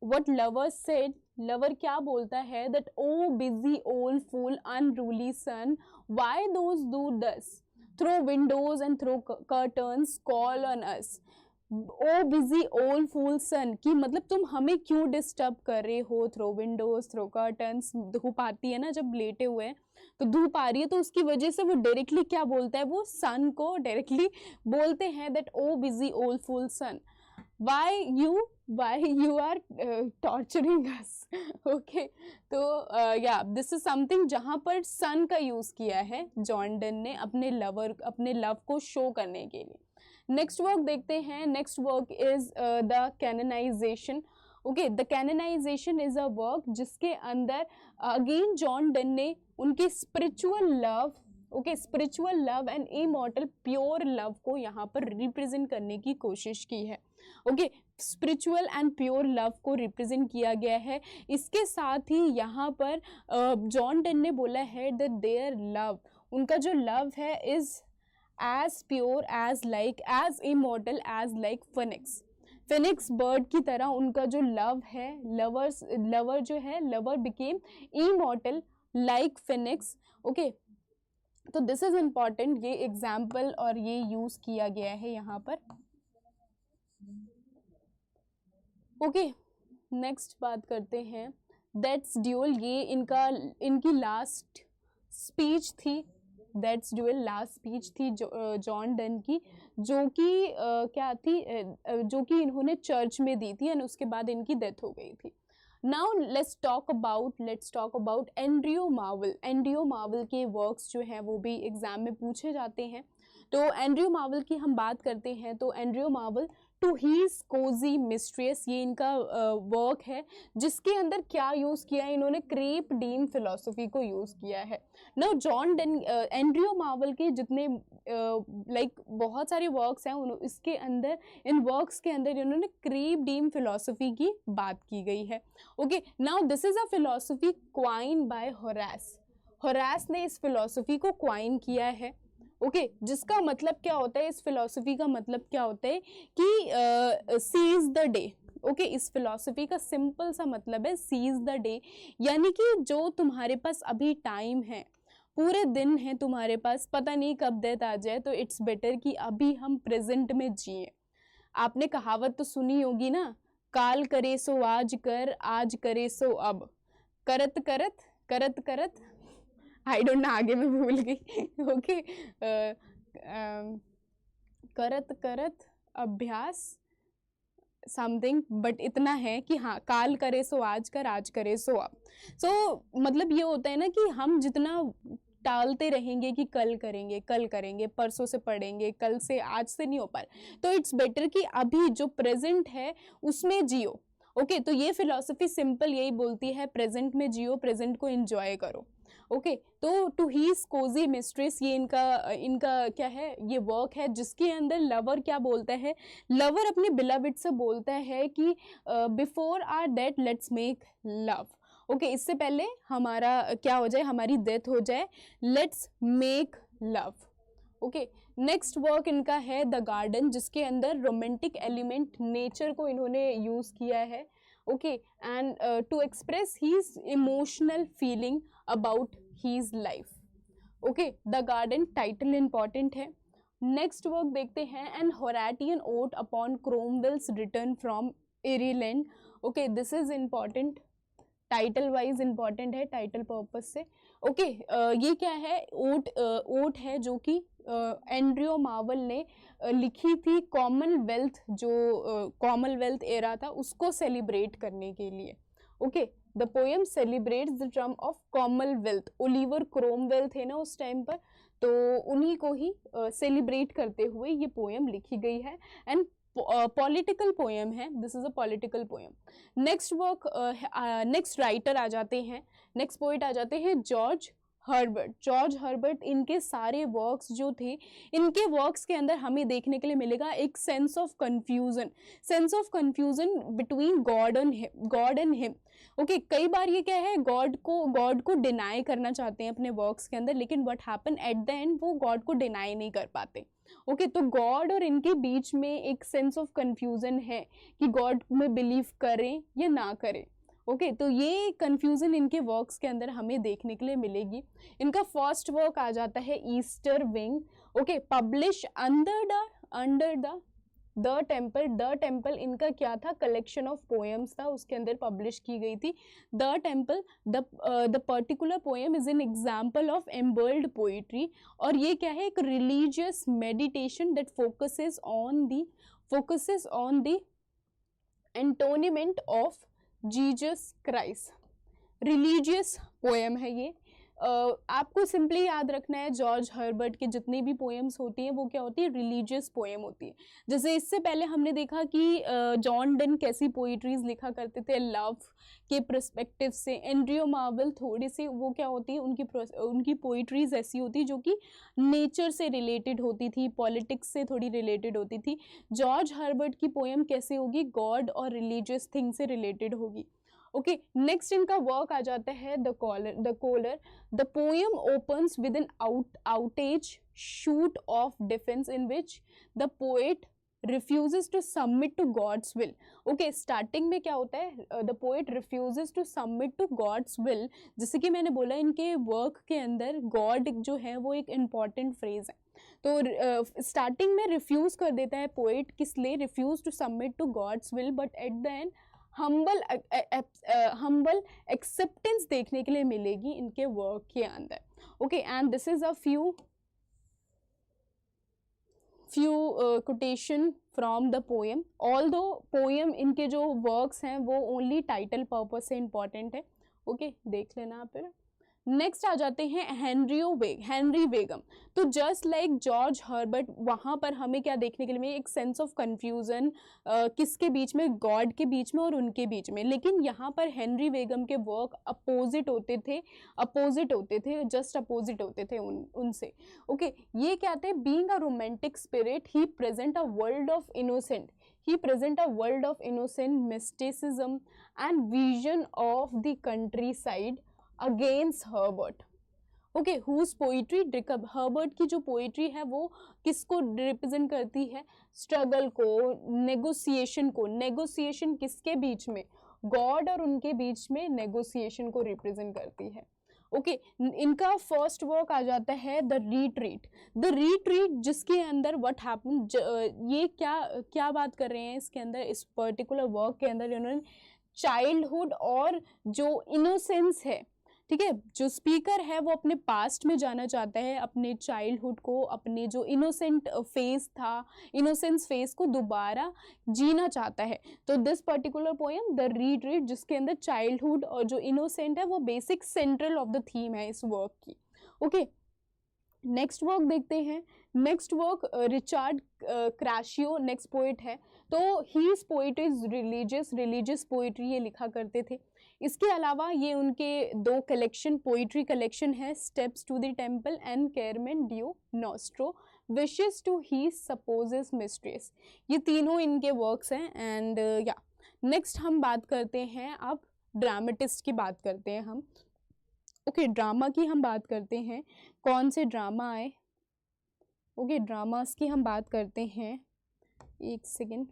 what lover said, lover क्या बोलता है, that oh busy old fool unruly son, why those do thus, through windows and through curtains call on us। O busy old fool sun, कि मतलब तुम हमें क्यों डिस्टर्ब कर रहे हो, थ्रो विंडोज थ्रो कर्टन्स, धूप आती है ना जब लेटे हुए हैं तो धूप आ रही है, तो उसकी वजह से वो डायरेक्टली क्या बोलता है, वो सन को डायरेक्टली बोलते हैं that O busy old fool sun, why you are torturing us। okay तो या दिस इज समथिंग जहाँ पर सन का यूज किया है जॉन डन ने अपने लव को शो करने के लिए। नेक्स्ट वर्क देखते हैं। Next work is the canonisation. Okay the canonisation is a work जिसके अंदर अगेन जॉन डन ने उनकी spiritual love and immortal pure love को यहाँ पर रिप्रेजेंट करने की कोशिश की है। Okay spiritual and pure love को रिप्रेजेंट किया गया है। इसके साथ ही यहाँ पर जॉन डन ने बोला है दैट देयर लव, उनका जो लव है is as pure as immortal as like phoenix bird की तरह उनका जो लव है, lover became immortal like phoenix. Okay तो दिस इज इम्पॉर्टेंट, ये एग्जाम्पल और ये यूज किया गया है यहाँ पर। ओके नेक्स्ट बात करते हैं दैट्स ड्यूल, ये इनकी लास्ट स्पीच थी। दैट्स ड्यूल लास्ट स्पीच थी जॉन डन की, जो कि क्या थी, जो कि इन्होंने चर्च में दी थी, एंड उसके बाद इनकी डेथ हो गई थी। Now let's talk about Andrew Marvel. Andrew Marvel के वर्क्स जो हैं वो भी एग्जाम में पूछे जाते हैं। तो एंड्रयू मार्वल की हम बात करते हैं तो Andrew Marvell to his coy mistress, ये इनका वर्क है, जिसके अंदर क्या यूज़ किया है इन्होंने, क्रेप डीम फिलोसफी को यूज़ किया है। ना जॉन डन, एंड्रयू मार्वल के जितने लाइक बहुत सारे वर्क्स हैं, इसके अंदर, इन वर्क्स के अंदर इन्होंने क्रेप डीम फिलोसफी की बात की गई है। Okay, now this is a philosophy coin by Horace. Horace ने इस फिलोसफी को क्वाइन किया है। ओके, जिसका मतलब क्या होता है, इस फिलोसफी का मतलब क्या होता है कि सीज द डे। ओके, इस फिलोसफी का सिंपल सा मतलब है सीज द डे, यानी कि जो तुम्हारे पास अभी टाइम है, पूरे दिन है तुम्हारे पास, पता नहीं कब डेथ आ जाए, तो इट्स बेटर कि अभी हम प्रेजेंट में जिए। आपने कहावत तो सुनी होगी ना, काल करे सो आज कर, आज करे सो अब, करत करत करत करत, आई डोंट नो, आगे मैं भूल गई। ओके, करत करत अभ्यास समथिंग, बट इतना है कि हाँ, काल करे सो आज कर, आज करे सो अब। सो मतलब ये होता है ना कि हम जितना टालते रहेंगे कि कल करेंगे, कल करेंगे, परसों से पढ़ेंगे, कल से, आज से नहीं हो पा रहा, तो इट्स बेटर कि अभी जो प्रेजेंट है उसमें जियो। ओके, तो ये फिलॉसफी सिंपल यही बोलती है, प्रेजेंट में जियो, प्रेजेंट को एंजॉय करो। ओके, तो टू हीज कोजी मिस्ट्रेस, ये इनका क्या है, ये वर्क है, जिसके अंदर लवर क्या बोलता है, लवर अपने बिलविड से बोलता है कि before our death let's make love. Okay, इससे पहले हमारा क्या हो जाए, हमारी डेथ हो जाए, let's make love. Okay, next work इनका है द गार्डन, जिसके अंदर रोमांटिक एलिमेंट, नेचर को इन्होंने यूज किया है। Okay, and to express his emotional feeling about his life. Okay, the garden title important है। नेक्स्ट वर्क देखते हैं, an Horatian ode upon Cromwell's return from Ireland. Okay, this is important, title wise important है, टाइटल पर्पज से। ओके, ये क्या है, ओट है जो कि एंड्रयू मार्वल ने लिखी थी कॉमनवेल्थ, जो कॉमनवेल्थ एरा था उसको सेलिब्रेट करने के लिए। Okay, the poem celebrates the term of Commonwealth, Oliver Cromwell थे ना उस टाइम पर, तो उन्हीं को ही सेलिब्रेट करते हुए ये पोएम लिखी गई है, एंड पॉलिटिकल पोएम है, this is a political poem. Next work, next writer आ जाते हैं, नेक्स्ट पोइट आ जाते हैं जॉर्ज हर्बर्ट। जॉर्ज हर्बर्ट, इनके सारे वर्क्स जो थे, इनके वर्क्स के अंदर हमें देखने के लिए मिलेगा एक sense of confusion between God and him. Okay, कई बार ये क्या है, गॉड को डिनाई करना चाहते हैं अपने वर्क्स के अंदर, लेकिन what happen at the and, वो गॉड को डिनाई नहीं कर पाते। ओके, तो गॉड और इनके बीच में एक सेंस ऑफ कंफ्यूजन है कि गॉड में बिलीव करें या ना करें। ओके, तो ये कंफ्यूजन इनके वर्क्स के अंदर हमें देखने के लिए मिलेगी। इनका फर्स्ट वर्क आ जाता है Easter wing. Okay, publish under the temple इनका क्या था, कलेक्शन ऑफ पोएम्स था, उसके अंदर पब्लिश की गई थी। The temple, the particular poem is an example of emblem poetry, और ये क्या है, एक religious meditation that focuses on the atonement of Jesus Christ. Religious poem है ये। आपको सिंपली याद रखना है, जॉर्ज हर्बर्ट के जितनी भी पोएम्स होती हैं वो क्या होती है, रिलीजियस पोएम होती है। जैसे इससे पहले हमने देखा कि जॉन डन कैसी पोइट्रीज लिखा करते थे लव के पर्सपेक्टिव से। एंड्रयू मार्वल थोड़ी सी वो क्या होती है, उनकी पोइट्रीज ऐसी होती है जो कि नेचर से रिलेटेड होती थी, पॉलिटिक्स से थोड़ी रिलेटेड होती थी। जॉर्ज हर्बर्ट की पोएम कैसे होगी, गॉड और रिलीजियस थिंग से रिलेटेड होगी। ओके, नेक्स्ट इनका वर्क आ जाता है the collar. The poem opens with an outrage shout of defence in which the poet refuses to submit to God's will. Okay, starting में क्या होता है, the poet refuses to submit to God's will। जैसे कि मैंने बोला, इनके वर्क के अंदर गॉड जो है वो एक इम्पॉर्टेंट फ्रेज है, तो स्टार्टिंग में रिफ्यूज कर देता है पोएट, किस लिए, refuse to submit to god's will, but at the end humble acceptance देखने के लिए मिलेगी इनके वर्क के अंदर. Okay, and this is a few quotation from the poem. Although poem इनके जो works हैं वो only title purpose से important है. ओके, देख लेना आप फिर. नेक्स्ट आ जाते हैं हेनरी वेगम. तो जस्ट लाइक जॉर्ज हर्बर्ट, वहाँ पर हमें क्या देखने के लिए मिले, एक सेंस ऑफ कंफ्यूजन किसके बीच में, गॉड के बीच में और उनके बीच में. लेकिन यहाँ पर हेनरी वेगम के वर्क अपोजिट होते थे, जस्ट अपोजिट होते थे उनसे. ओके, ये क्या थे, being a romantic spirit he present a world of innocent, mysticism and vision of the countryside against Herbert. Okay, whose poetry, Herbert की जो पोइट्री है वो किसको रिप्रेजेंट करती है, स्ट्रगल को, नेगोशिएशन किसके बीच में, गॉड और उनके बीच में नेगोशिएशन को रिप्रेजेंट करती है. ओके, इनका फर्स्ट वर्क आ जाता है द रिट्रीट, जिसके अंदर व्हाट हैपन, ये क्या बात कर रहे हैं इसके अंदर, इस पर्टिकुलर वर्क के अंदर इन्होंने चाइल्डहुड और जो इनोसेंस है, ठीक है, जो स्पीकर है वो अपने पास्ट में जाना चाहता है, अपने चाइल्डहुड को, अपने जो इनोसेंस फेस को दोबारा जीना चाहता है. तो this particular poem the retreat, जिसके अंदर चाइल्डहुड और जो इनोसेंट है वो basic central of the theme है इस वर्क की. ओके, नेक्स्ट वर्क देखते हैं. Next work Richard Crashaw next poet है. तो his poet is religious poetry ये लिखा करते थे. इसके अलावा ये उनके दो पोइट्री कलेक्शन है, steps to the temple and Carmen Deo Nostro, wishes to he supposes mistress. ये तीनों इनके वर्क्स हैं. एंड या नेक्स्ट हम बात करते हैं, अब ड्रामेटिस्ट की बात करते हैं हम. ओके, ड्रामा की हम बात करते हैं, कौन से ड्रामा आए. ओके, ड्रामास की हम बात करते हैं, एक सेकेंड.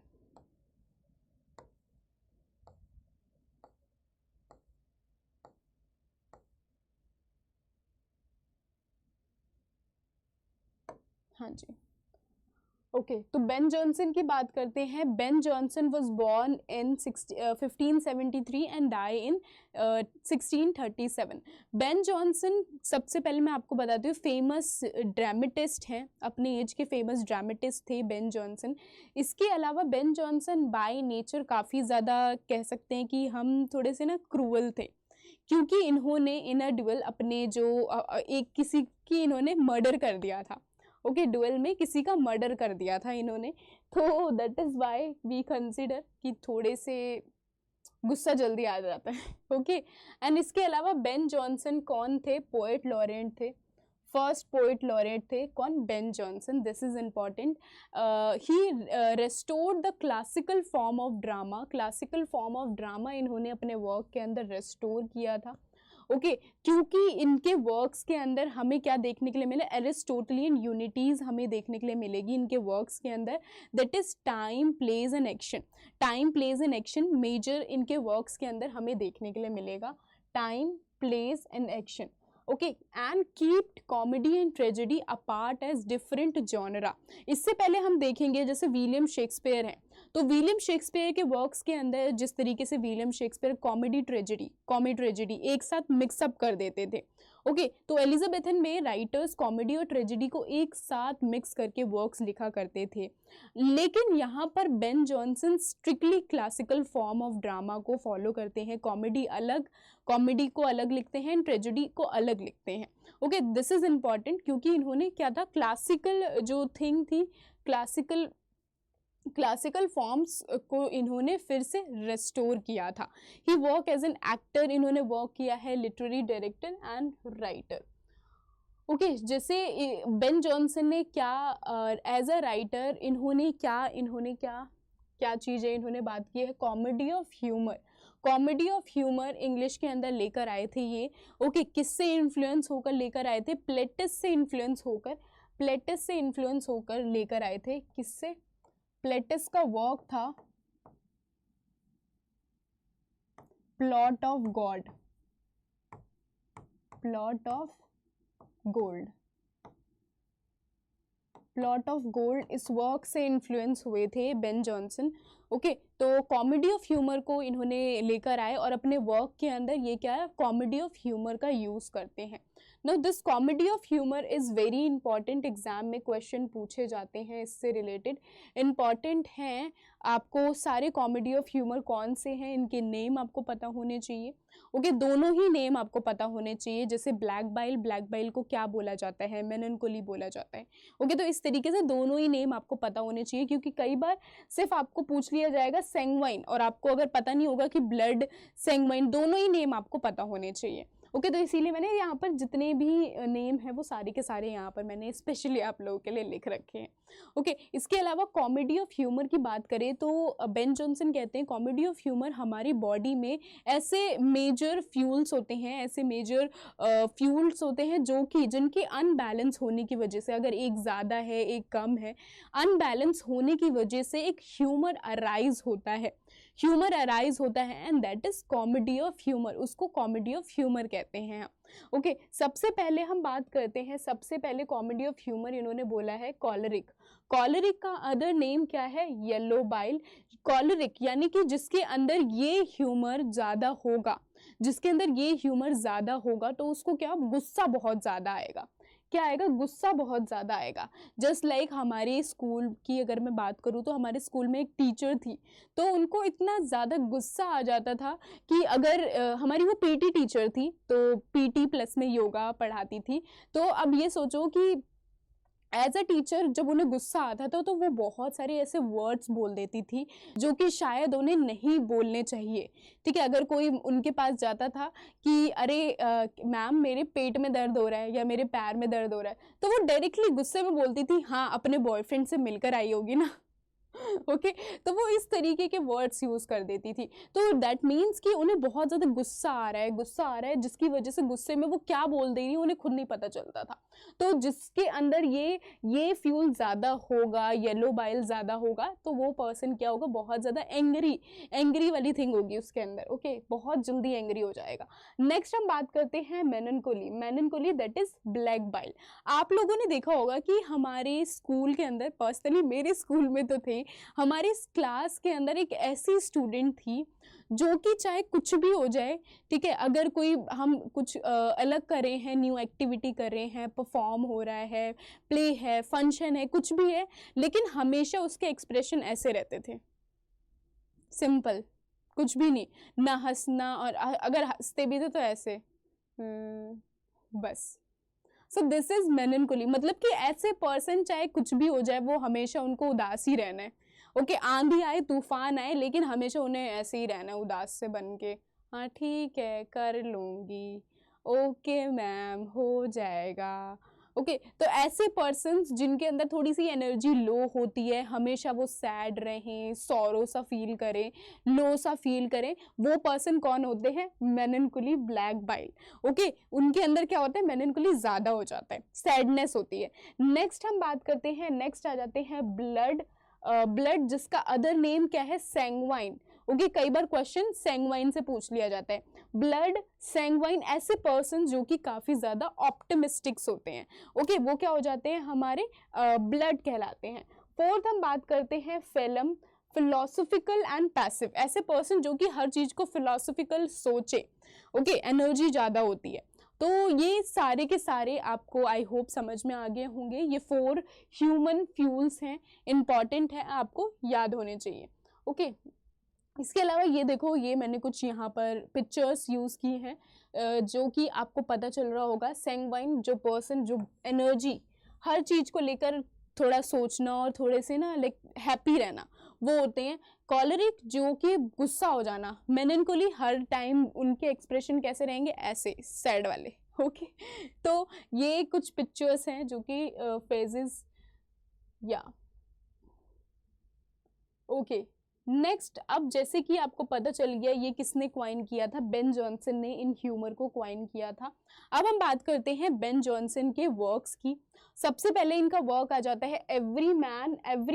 हाँ जी. ओके, तो बेन जॉनसन की बात करते हैं. Ben Jonson was born in 1573 and die in 1637. Ben Jonson, सबसे पहले मैं आपको बताती हूँ, फेमस ड्रामेटिस्ट हैं, अपने एज के फेमस ड्रामेटिस्ट थे बेन जॉनसन. इसके अलावा बेन जॉनसन बाय नेचर काफ़ी ज़्यादा कह सकते हैं कि हम थोड़े से ना क्रूअल थे, क्योंकि इन्होंने इन अ ड्यूअल अपने जो एक किसी की इन्होंने मर्डर कर दिया था. ओके, ड्यूअल में किसी का मर्डर कर दिया था इन्होंने. तो that is why we consider कि थोड़े से गुस्सा जल्दी आ जाता है. ओके, एंड इसके अलावा बेन जॉनसन कौन थे, पोएट लॉरेंट थे, फर्स्ट पोएट लॉरेट थे. कौन, Ben Jonson. This is important. He restored the classical form of drama इन्होंने अपने वर्क के अंदर रेस्टोर किया था. ओके, क्योंकि इनके वर्क्स के अंदर हमें क्या देखने के लिए मिले, एरिस्टोटलियन यूनिटीज हमें देखने के लिए मिलेगी इनके वर्क्स के अंदर. That is time place and action major इनके वर्क्स के अंदर हमें देखने के लिए मिलेगा. Time place and action. Okay, and kept comedy and tragedy apart as different genre. इससे पहले हम देखेंगे जैसे विलियम शेक्सपियर हैं, तो विलियम शेक्सपियर के वर्क्स के अंदर जिस तरीके से विलियम शेक्सपियर कॉमेडी ट्रेजेडी एक साथ मिक्सअप कर देते थे. ओके, तो एलिजाबेथन में राइटर्स कॉमेडी और ट्रेजेडी को एक साथ मिक्स करके वर्क्स लिखा करते थे. लेकिन यहाँ पर Ben Jonson strictly classical form of drama को फॉलो करते हैं. कॉमेडी को अलग लिखते हैं, ट्रेजेडी को अलग लिखते हैं. ओके, दिस इज इम्पॉर्टेंट, क्योंकि इन्होंने क्या था, क्लासिकल जो थिंग थी, क्लासिकल फॉर्म्स को इन्होंने फिर से रेस्टोर किया था. ही वर्क एज एन एक्टर, इन्होंने वर्क किया है, literary director and writer. Okay, जैसे बेन जॉनसन ने क्या एज अ राइटर इन्होंने क्या चीज़ें इन्होंने बात की है, कॉमेडी ऑफ ह्यूमर इंग्लिश के अंदर लेकर आए थे ये. ओके, किससे इन्फ्लुएंस होकर लेकर आए थे, प्लेटस से इन्फ्लुएंस होकर लेकर आए थे. किससे, प्लेटस का वर्क था plot of gold. Plot of gold, इस वर्क से इन्फ्लुएंस हुए थे बेन जॉनसन। ओके, तो कॉमेडी ऑफ ह्यूमर को इन्होंने लेकर आए और अपने वर्क के अंदर ये क्या है, कॉमेडी ऑफ ह्यूमर का यूज़ करते हैं। Now this comedy of humour is very important, exam में क्वेश्चन पूछे जाते हैं इससे रिलेटेड, इंपॉर्टेंट हैं। आपको सारे कॉमेडी ऑफ ह्यूमर कौन से हैं, इनके नेम आपको पता होने चाहिए। ओके, दोनों ही नेम आपको पता होने चाहिए, जैसे ब्लैक बाइल, ब्लैक बाइल को क्या बोला जाता है, मेलनकोली बोला जाता है। ओके, तो इस तरीके से दोनों ही नेम आपको पता होने चाहिए, क्योंकि कई बार सिर्फ आपको पूछ लिया जाएगा सैंग्वाइन, और आपको अगर पता नहीं होगा कि ब्लड, सैंग्वाइन, दोनों ही नेम आपको पता होने चाहिए। ओके, तो इसीलिए मैंने यहाँ पर जितने भी नेम हैं वो सारे के सारे यहाँ पर मैंने स्पेशली आप लोगों के लिए लिख रखे हैं। ओके, इसके अलावा कॉमेडी ऑफ ह्यूमर की बात करें तो बेन जॉनसन कहते हैं कॉमेडी ऑफ ह्यूमर हमारी बॉडी में ऐसे मेजर फ्यूल्स होते हैं, ऐसे मेजर फ्यूल्स होते हैं जो कि जिनके अनबैलेंस होने की वजह से, अगर एक ज़्यादा है एक कम है, अनबैलेंस होने की वजह से एक ह्यूमर अराइज होता है, ह्यूमर अराइज होता है, and that is comedy of humour, उसको कॉमेडी ऑफ ह्यूमर कहते हैं। ओके, सबसे पहले हम बात करते हैं, सबसे पहले कॉमेडी ऑफ ह्यूमर इन्होंने बोला है कॉलरिक। कॉलरिक का अदर नेम क्या है, येलो बाइल। कॉलरिक यानी कि जिसके अंदर ये ह्यूमर ज़्यादा होगा, जिसके अंदर ये ह्यूमर ज़्यादा होगा तो उसको क्या, गुस्सा बहुत ज़्यादा आएगा। क्या आएगा, गुस्सा बहुत ज़्यादा आएगा। जस्ट लाइक हमारे स्कूल की अगर मैं बात करूँ तो हमारे स्कूल में एक टीचर थी, तो उनको इतना ज़्यादा गुस्सा आ जाता था कि अगर हमारी वो पीटी टीचर थी, तो पीटी प्लस में योगा पढ़ाती थी। तो अब ये सोचो कि एज अ टीचर जब उन्हें गुस्सा आता था तो वो बहुत सारे ऐसे वर्ड्स बोल देती थी जो कि शायद उन्हें नहीं बोलने चाहिए। ठीक है, अगर कोई उनके पास जाता था कि अरे मैम मेरे पेट में दर्द हो रहा है या मेरे पैर में दर्द हो रहा है, तो वो डायरेक्टली गुस्से में बोलती थी, हाँ अपने बॉयफ्रेंड से मिलकर आई होगी ना। ओके, तो वो इस तरीके के वर्ड्स यूज़ कर देती थी। तो दैट मीन्स कि उन्हें बहुत ज़्यादा गुस्सा आ रहा है, गुस्सा आ रहा है, जिसकी वजह से गुस्से में वो क्या बोल दे रही है उन्हें खुद नहीं पता चलता था। तो जिसके अंदर ये फ्यूल ज़्यादा होगा, येलो बाइल ज़्यादा होगा, तो वो पर्सन क्या होगा, बहुत ज़्यादा एंग्री वाली थिंग होगी उसके अंदर। ओके, बहुत जल्दी एंग्री हो जाएगा। नेक्स्ट हम बात करते हैं मेलनकोली। मेलनकोली दैट इज ब्लैक बाइल। आप लोगों ने देखा होगा कि हमारे स्कूल के अंदर, पर्सनली मेरे स्कूल में तो थे, हमारे इस क्लास के अंदर एक ऐसी स्टूडेंट थी जो कि चाहे कुछ भी हो जाए, ठीक है, अगर कोई हम कुछ अलग कर रहे हैं, न्यू एक्टिविटी कर रहे हैं, परफॉर्म हो रहा है, प्ले है, फंक्शन है, कुछ भी है, लेकिन हमेशा उसके एक्सप्रेशन ऐसे रहते थे, सिंपल, कुछ भी नहीं, ना हंसना, और अगर हंसते भी थे तो ऐसे बस। सो दिस इज मेलनकोली, मतलब कि ऐसे पर्सन चाहे कुछ भी हो जाए वो हमेशा उनको उदास ही रहना है। ओके, आंधी आए तूफान आए लेकिन हमेशा उन्हें ऐसे ही रहना है, उदास से बन के, हाँ ठीक है कर लूँगी, ओके मैम हो जाएगा। ओके, तो ऐसे पर्सन्स जिनके अंदर थोड़ी सी एनर्जी लो होती है, हमेशा वो सैड रहें, सॉरो सा फील करें, लो सा फील करें, वो पर्सन कौन होते हैं, मेलनकोली ब्लैक बाइल। ओके, उनके अंदर क्या होता है, मेलनकोली ज़्यादा हो जाता है, सैडनेस होती है। नेक्स्ट हम बात करते हैं, नेक्स्ट आ जाते हैं ब्लड। ब्लड जिसका अदर नेम क्या है, सैंग्वाइन। ओके, कई बार क्वेश्चन सैंग्वाइन से पूछ लिया जाता है। ब्लड, सैंग्वाइन, ऐसे पर्सन जो कि काफ़ी ज़्यादा ऑप्टिमिस्टिक्स होते हैं। ओके, वो क्या हो जाते हैं, हमारे ब्लड कहलाते हैं। फोर्थ हम बात करते हैं फेलम, फिलोसफिकल एंड पैसिव, ऐसे पर्सन जो कि हर चीज़ को फिलोसफिकल सोचे। ओके, एनर्जी ज़्यादा होती है। तो ये सारे के सारे आपको आई होप समझ में आ गए होंगे। ये 4 ह्यूमन फ्यूल्स हैं, इंपॉर्टेंट है, आपको याद होने चाहिए। ओके, इसके अलावा ये देखो, ये मैंने कुछ यहाँ पर पिक्चर्स यूज़ की हैं जो कि आपको पता चल रहा होगा। सैंग्वाइन जो पर्सन, जो एनर्जी, हर चीज़ को लेकर थोड़ा सोचना और थोड़े से ना लाइक हैप्पी रहना, वो होते हैं। कॉलरिक जो कि गुस्सा हो जाना। मेलनकोली हर टाइम उनके एक्सप्रेशन कैसे रहेंगे, ऐसे सैड वाले। ओके, तो ये कुछ पिक्चर्स हैं जो कि फेजेस, या ओके। नेक्स्ट, अब जैसे कि आपको पता चल गया ये किसने क्वाइन किया था, बेन जॉनसन ने इन ह्यूमर को क्वाइन किया था। अब हम बात करते हैं बेन जॉनसन के वर्क्स की। सबसे पहले इनका वर्क आ जाता है every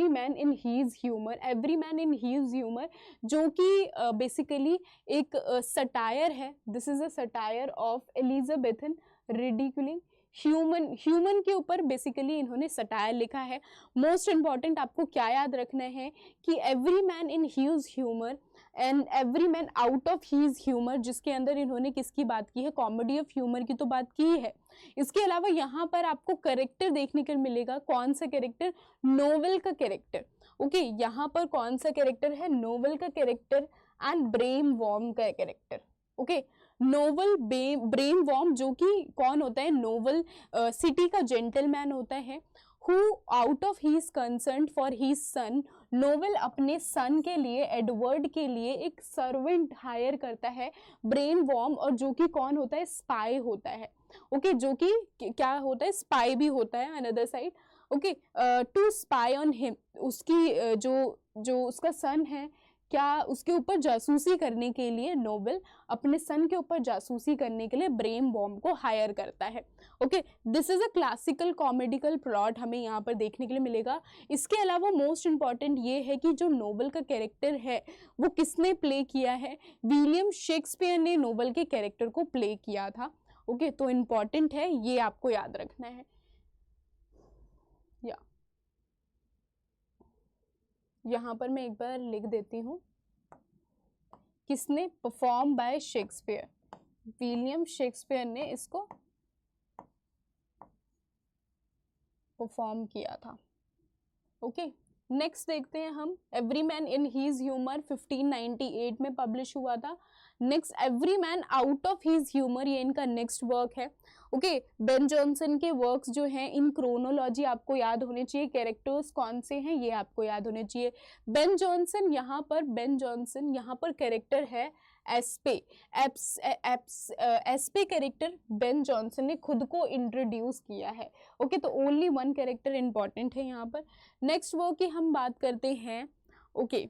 man in his humour, every man in his humour, जो कि बेसिकली एक सटायर है। This is a satire of Elizabethan ridiculing human के ऊपर बेसिकली इन्होंने सटायर लिखा है। मोस्ट इम्पॉर्टेंट आपको क्या याद रखना है कि every man in his humour and every man out of his humour, जिसके अंदर इन्होंने किसकी बात की है, कॉमेडी ऑफ ह्यूमर की तो बात की है। इसके अलावा यहाँ पर आपको कैरेक्टर देखने को मिलेगा, कौन सा कैरेक्टर, नोवेल का कैरेक्टर। ओके, यहाँ पर कौन सा कैरेक्टर है, नोवेल का कैरेक्टर एंड ब्रेम वॉर्म का कैरेक्टर। ओके, नोवेल ब्रेम वॉर्म जो कि कौन होता है, नोवेल सिटी का जेंटलमैन होता है, who out of his concern for his son, Knowell अपने सन के लिए, एडवर्ड के लिए एक सर्वेंट हायर करता है, ब्रेन वॉर्म, और जो कि कौन होता है, स्पाई होता है। ओके, जो कि क्या होता है, स्पाई भी होता है another side. Okay, to spy on him, उसकी जो उसका सन है, क्या उसके ऊपर जासूसी करने के लिए नोवेल अपने सन के ऊपर जासूसी करने के लिए ब्रेन वॉर्म को हायर करता है। Okay, this is a classical कॉमेडिकल plot हमें यहाँ पर देखने के लिए मिलेगा। इसके अलावा मोस्ट इम्पॉर्टेंट ये है कि जो नोवेल का कैरेक्टर है वो किसने प्ले किया है, विलियम शेक्सपियर ने नोवेल के कैरेक्टर को प्ले किया था। ओके, तो इम्पॉर्टेंट है, ये आपको याद रखना है। यहाँ पर मैं एक बार लिख देती हूँ, किसने, perform by Shakespeare, William Shakespeare ने इसको परफॉर्म किया था। ओके, नेक्स्ट देखते हैं हम, every man in his humour 1598 में पब्लिश हुआ था। Next, every man out of his humour, ये इनका नेक्स्ट वर्क है। ओके, बेन जॉनसन के वर्क्स जो हैं इन क्रोनोलॉजी आपको याद होने चाहिए, कैरेक्टर्स कौन से हैं ये आपको याद होने चाहिए। बेन जॉनसन यहाँ पर कैरेक्टर है एस्पे, एस्पे कैरेक्टर बेन जॉनसन ने खुद को इंट्रोड्यूस किया है। ओके, तो ओनली वन कैरेक्टर इंपॉर्टेंट है यहाँ पर। नेक्स्ट वर्क की हम बात करते हैं। ओके,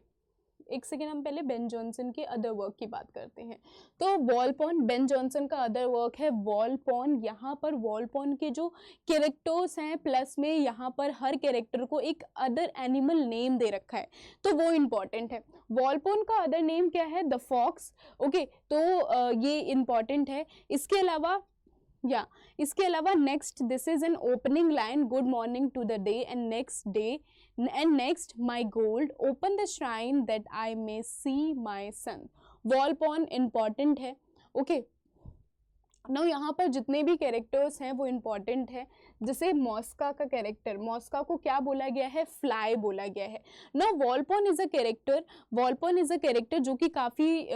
एक सेकेंड, हम पहले बेन जॉनसन के अदर वर्क की बात करते हैं। तो वॉलपॉन, बेन जॉनसन का अदर वर्क है वॉलपॉन। यहाँ पर वॉलपॉन के जो कैरेक्टर्स हैं, प्लस में यहाँ पर हर कैरेक्टर को एक अदर एनिमल नेम दे रखा है, तो वो इम्पॉर्टेंट है। वॉलपॉन का अदर नेम क्या है, द फॉक्स। ओके, तो ये इम्पॉर्टेंट है। इसके अलावा next, this is an opening line, good morning to the day and next my gold open the shrine that I may see my son. Volpone important है। ओके, नाउ यहाँ पर जितने भी कैरेक्टर्स हैं वो इम्पॉर्टेंट है। जैसे मॉस्का का कैरेक्टर, मॉस्का को क्या बोला गया है, फ्लाई बोला गया है। Now Volpone is a character जो कि काफ़ी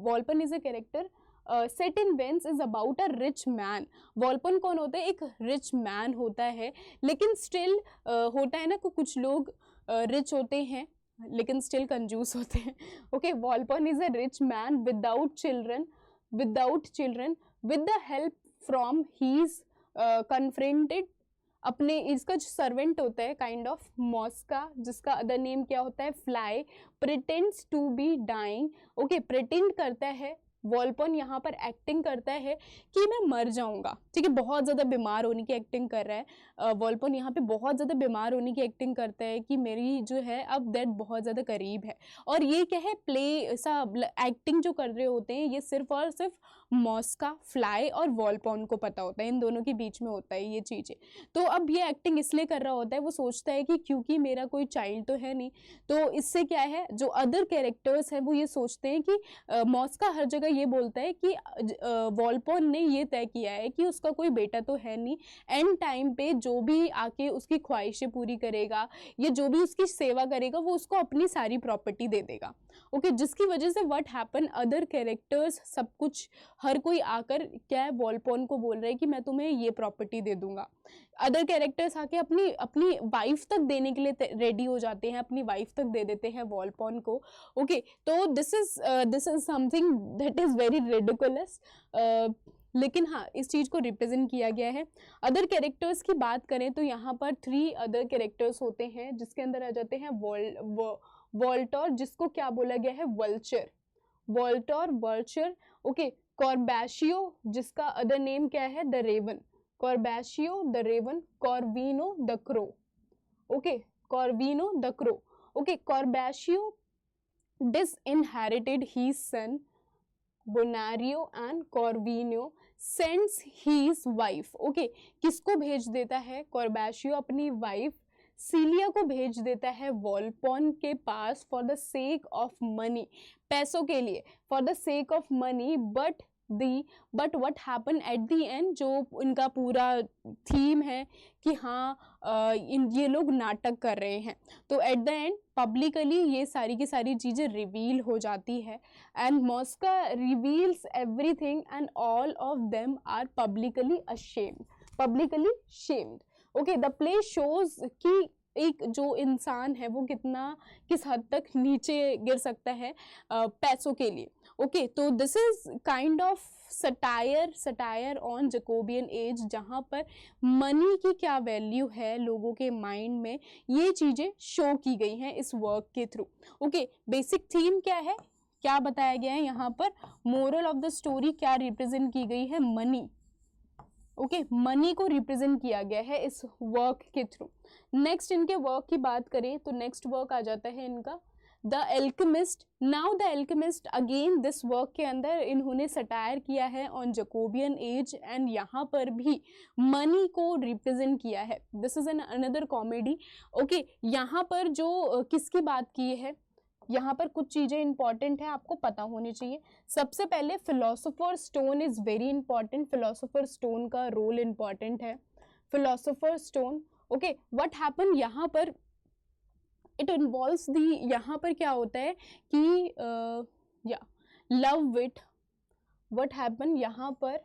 Volpone is a character set in Venice is about a rich man. Volpone कौन होता है, एक रिच मैन होता है, लेकिन स्टिल होता है ना, कुछ लोग रिच होते हैं लेकिन स्टिल कंजूस होते हैं। Okay, Volpone is a rich man without children with the help from his confronted, अपने इसका जो सर्वेंट होता है काइंड ऑफ मॉस्का, जिसका अदर नेम क्या होता है, fly, pretends to be dying. Okay, pretend करता है, वॉलपॉन यहाँ पर एक्टिंग करता है कि मैं मर जाऊंगा। ठीक है, बहुत ज़्यादा बीमार होने की एक्टिंग कर रहा है वॉलपॉन, यहाँ पे बहुत ज़्यादा बीमार होने की एक्टिंग करता है कि मेरी जो है अब डेथ बहुत ज़्यादा करीब है। और ये क्या है, प्ले सा एक्टिंग जो कर रहे होते हैं, ये सिर्फ और सिर्फ मॉस्का, फ्लाई और वॉलपॉन को पता होता है, इन दोनों के बीच में होता है ये चीज़ें। तो अब ये एक्टिंग इसलिए कर रहा होता है, वो सोचता है कि क्योंकि मेरा कोई चाइल्ड तो है नहीं, तो इससे क्या है, जो अदर कैरेक्टर्स हैं वो ये सोचते हैं कि मॉस्का हर जगह ये बोलता है कि वॉलपॉन ने ये तय किया है कि उसका कोई बेटा तो है नहीं, एंड टाइम पे जो भी आके उसकी ख्वाहिशें पूरी करेगा या जो भी उसकी सेवा करेगा वो उसको अपनी सारी प्रॉपर्टी दे देगा। ओके, जिसकी वजह से व्हाट हैपन, अदर कैरेक्टर्स सब कुछ, हर कोई आकर क्या है, वॉलपॉन को बोल रहे हैं कि मैं तुम्हें ये प्रॉपर्टी दे दूंगा। अदर कैरेक्टर्स आके अपनी वाइफ तक देने के लिए रेडी हो जाते हैं, अपनी वाइफ तक दे देते हैं वॉलपॉन को। ओके, तो this is something that is very ridiculous, लेकिन हाँ, इस चीज़ को रिप्रेजेंट किया गया है। अदर कैरेक्टर्स की बात करें तो यहाँ पर 3 अदर कैरेक्टर्स होते हैं, जिसके अंदर आ जाते हैं वॉल्टर, जिसको क्या बोला गया है, वल्चर, वल्चर। ओके, कॉर्बैशियो, जिसका अदर नेम क्या है, the raven, Corbaccio the raven, Corvino the crow. Okay, Corvino the crow. Okay, Corbaccio disinherited his son Bonario and Corvinio sends his wife, okay, किसको भेज देता है, कॉर्बेशियो अपनी वाइफ सीलिया को भेज देता है वॉलपॉन के पास for the sake of money, पैसों के लिए, for the sake of money, but what happen at the end, जो उनका पूरा थीम है कि हाँ ये लोग नाटक कर रहे हैं, तो एट द एंड पब्लिकली ये सारी की सारी चीज़ें रिवील हो जाती है and Mosca reveals everything and all of them are publicly shamed. Okay, the play shows कि एक जो इंसान है वो किस हद तक नीचे गिर सकता है पैसों के लिए। ओके, तो this is kind of satire on Jacobian as, जहाँ पर मनी की क्या वैल्यू है लोगों के माइंड में, ये चीज़ें शो की गई हैं इस वर्क के थ्रू। ओके, बेसिक थीम क्या है, क्या बताया गया है यहाँ पर, मोरल ऑफ द स्टोरी क्या रिप्रेजेंट की गई है, मनी। ओके, मनी को रिप्रेजेंट किया गया है इस वर्क के थ्रू। नेक्स्ट इनके वर्क की बात करें तो नेक्स्ट वर्क आ जाता है इनका the alchemist. Now the alchemist, again this work के अंदर इन्होंने सटायर किया है ऑन जैकोबियन एज एंड यहाँ पर भी मनी को रिप्रेजेंट किया है। This is an another comedy. Okay, यहाँ पर जो किसकी बात की है, यहाँ पर कुछ चीज़ें इंपॉर्टेंट है, आपको पता होनी चाहिए। सबसे पहले philosopher stone is very important, philosopher stone का रोल इंपॉर्टेंट है। Philosopher stone, okay, what happen, यहाँ पर इट इन्वॉल्व्स दी, यहाँ पर क्या होता है कि या लव विट, व्हाट हैपन, यहाँ पर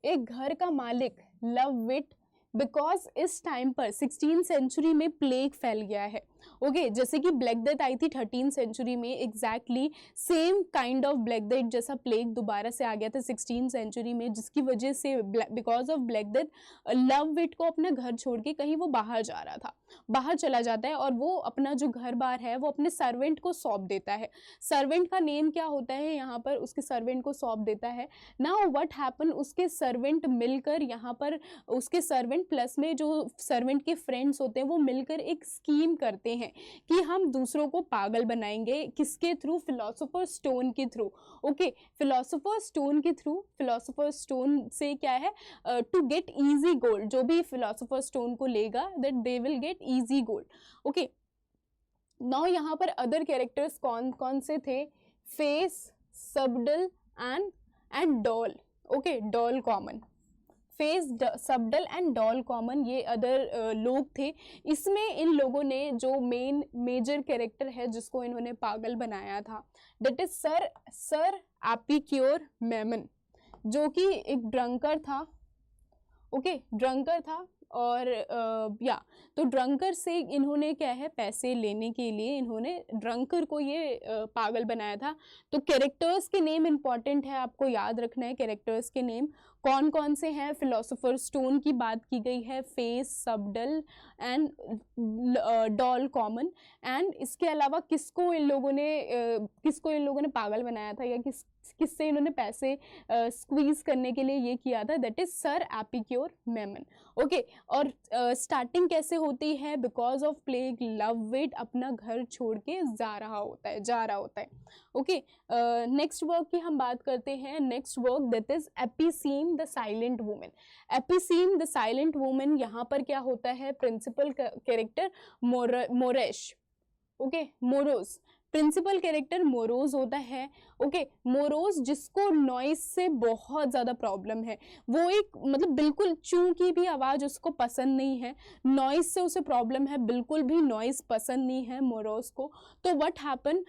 एक घर का मालिक लव विट, बिकॉज इस टाइम पर 16th सेंचुरी में प्लेग फैल गया है। ओके, जैसे कि ब्लैक डेथ आई थी 13th सेंचुरी में, exactly same kind of black death जैसा प्लेग दोबारा से आ गया था 16th सेंचुरी में, जिसकी वजह से because of black death Lovewit को अपना घर छोड़ के कहीं वो बाहर जा रहा था, बाहर चला जाता है और वो अपना जो घर बार है वो अपने सर्वेंट को सौंप देता है। सर्वेंट का नेम क्या होता है यहाँ पर, उसके सर्वेंट को सौंप देता है। नाउ व्हाट हैपन, उसके सर्वेंट मिलकर यहाँ पर उसके सर्वेंट प्लस में जो सर्वेंट के फ्रेंड्स होते हैं वो मिलकर एक स्कीम करते हैं कि हम दूसरों को पागल बनाएंगे, किसके थ्रू, फिलोसोफर स्टोन के थ्रू। ओके, फिलोसोफर स्टोन के थ्रू, फिलोसोफर स्टोन से क्या है, टू गेट इजी गोल्ड, जो भी फिलोसोफर स्टोन को लेगा that they will get easy gold. Okay, now यहाँ पर अदर कैरेक्टर्स कौन कौन से थे, Face, Subtle and Doll. Okay, Doll Common, Face, Subtle and Doll Common, ये अदर लोग थे। इसमें इन लोगों ने जो मेजर कैरेक्टर है जिसको इन्होंने पागल बनाया था, that is sir epicure Memon, जो कि एक ड्रंकर था। ओके, ड्रंकर था और तो ड्रंकर से इन्होंने क्या है, पैसे लेने के लिए इन्होंने ड्रंकर को ये पागल बनाया था। तो कैरेक्टर्स के नेम इंपॉर्टेंट है, आपको याद रखना है कैरेक्टर्स के नेम कौन कौन से हैं। फिलोसोफर स्टोन की बात की गई है, Face, Subtle and Doll Common. And इसके अलावा किसको इन लोगों ने पागल बनाया था या किससे इन्होंने पैसे स्क्वीज करने के लिए ये किया था, that is sir epicure Memon. Okay, और स्टार्टिंग कैसे होती है, बिकॉज ऑफ प्लेग लव विट अपना घर छोड़ के जा रहा होता है। ओके, नेक्स्ट वर्क की हम बात करते हैं। Next work that is Epicoene the silent women. Epicoene the silent women, यहाँ पर क्या होता है, principal character Morose. Okay, Morose, principal character Morose होता है। ओके, मोरोज जिसको नॉइस से बहुत ज़्यादा प्रॉब्लम है, वो एक मतलब बिल्कुल चूं की भी आवाज़ उसको पसंद नहीं है, नॉइस से उसे प्रॉब्लम है, बिल्कुल भी नॉइस पसंद नहीं है मोरोज को। तो व्हाट हैपन,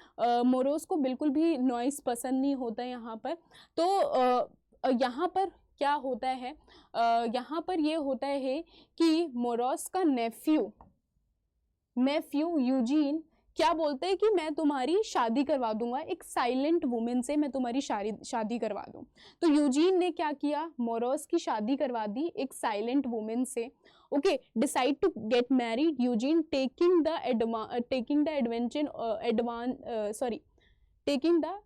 मोरोज को बिल्कुल भी नॉइस पसंद नहीं होता यहाँ पर। तो यहाँ पर क्या होता है, यहाँ पर ये होता है कि मोरोज का नेफ्यू यूजीन क्या बोलते हैं कि मैं तुम्हारी शादी करवा दूंगा, एक साइलेंट वुमेन से मैं तुम्हारी शादी करवा दूं। तो यूजीन ने क्या किया, मोरोज की शादी करवा दी एक साइलेंट वुमेन से। Okay, decide to get married, Eugene taking the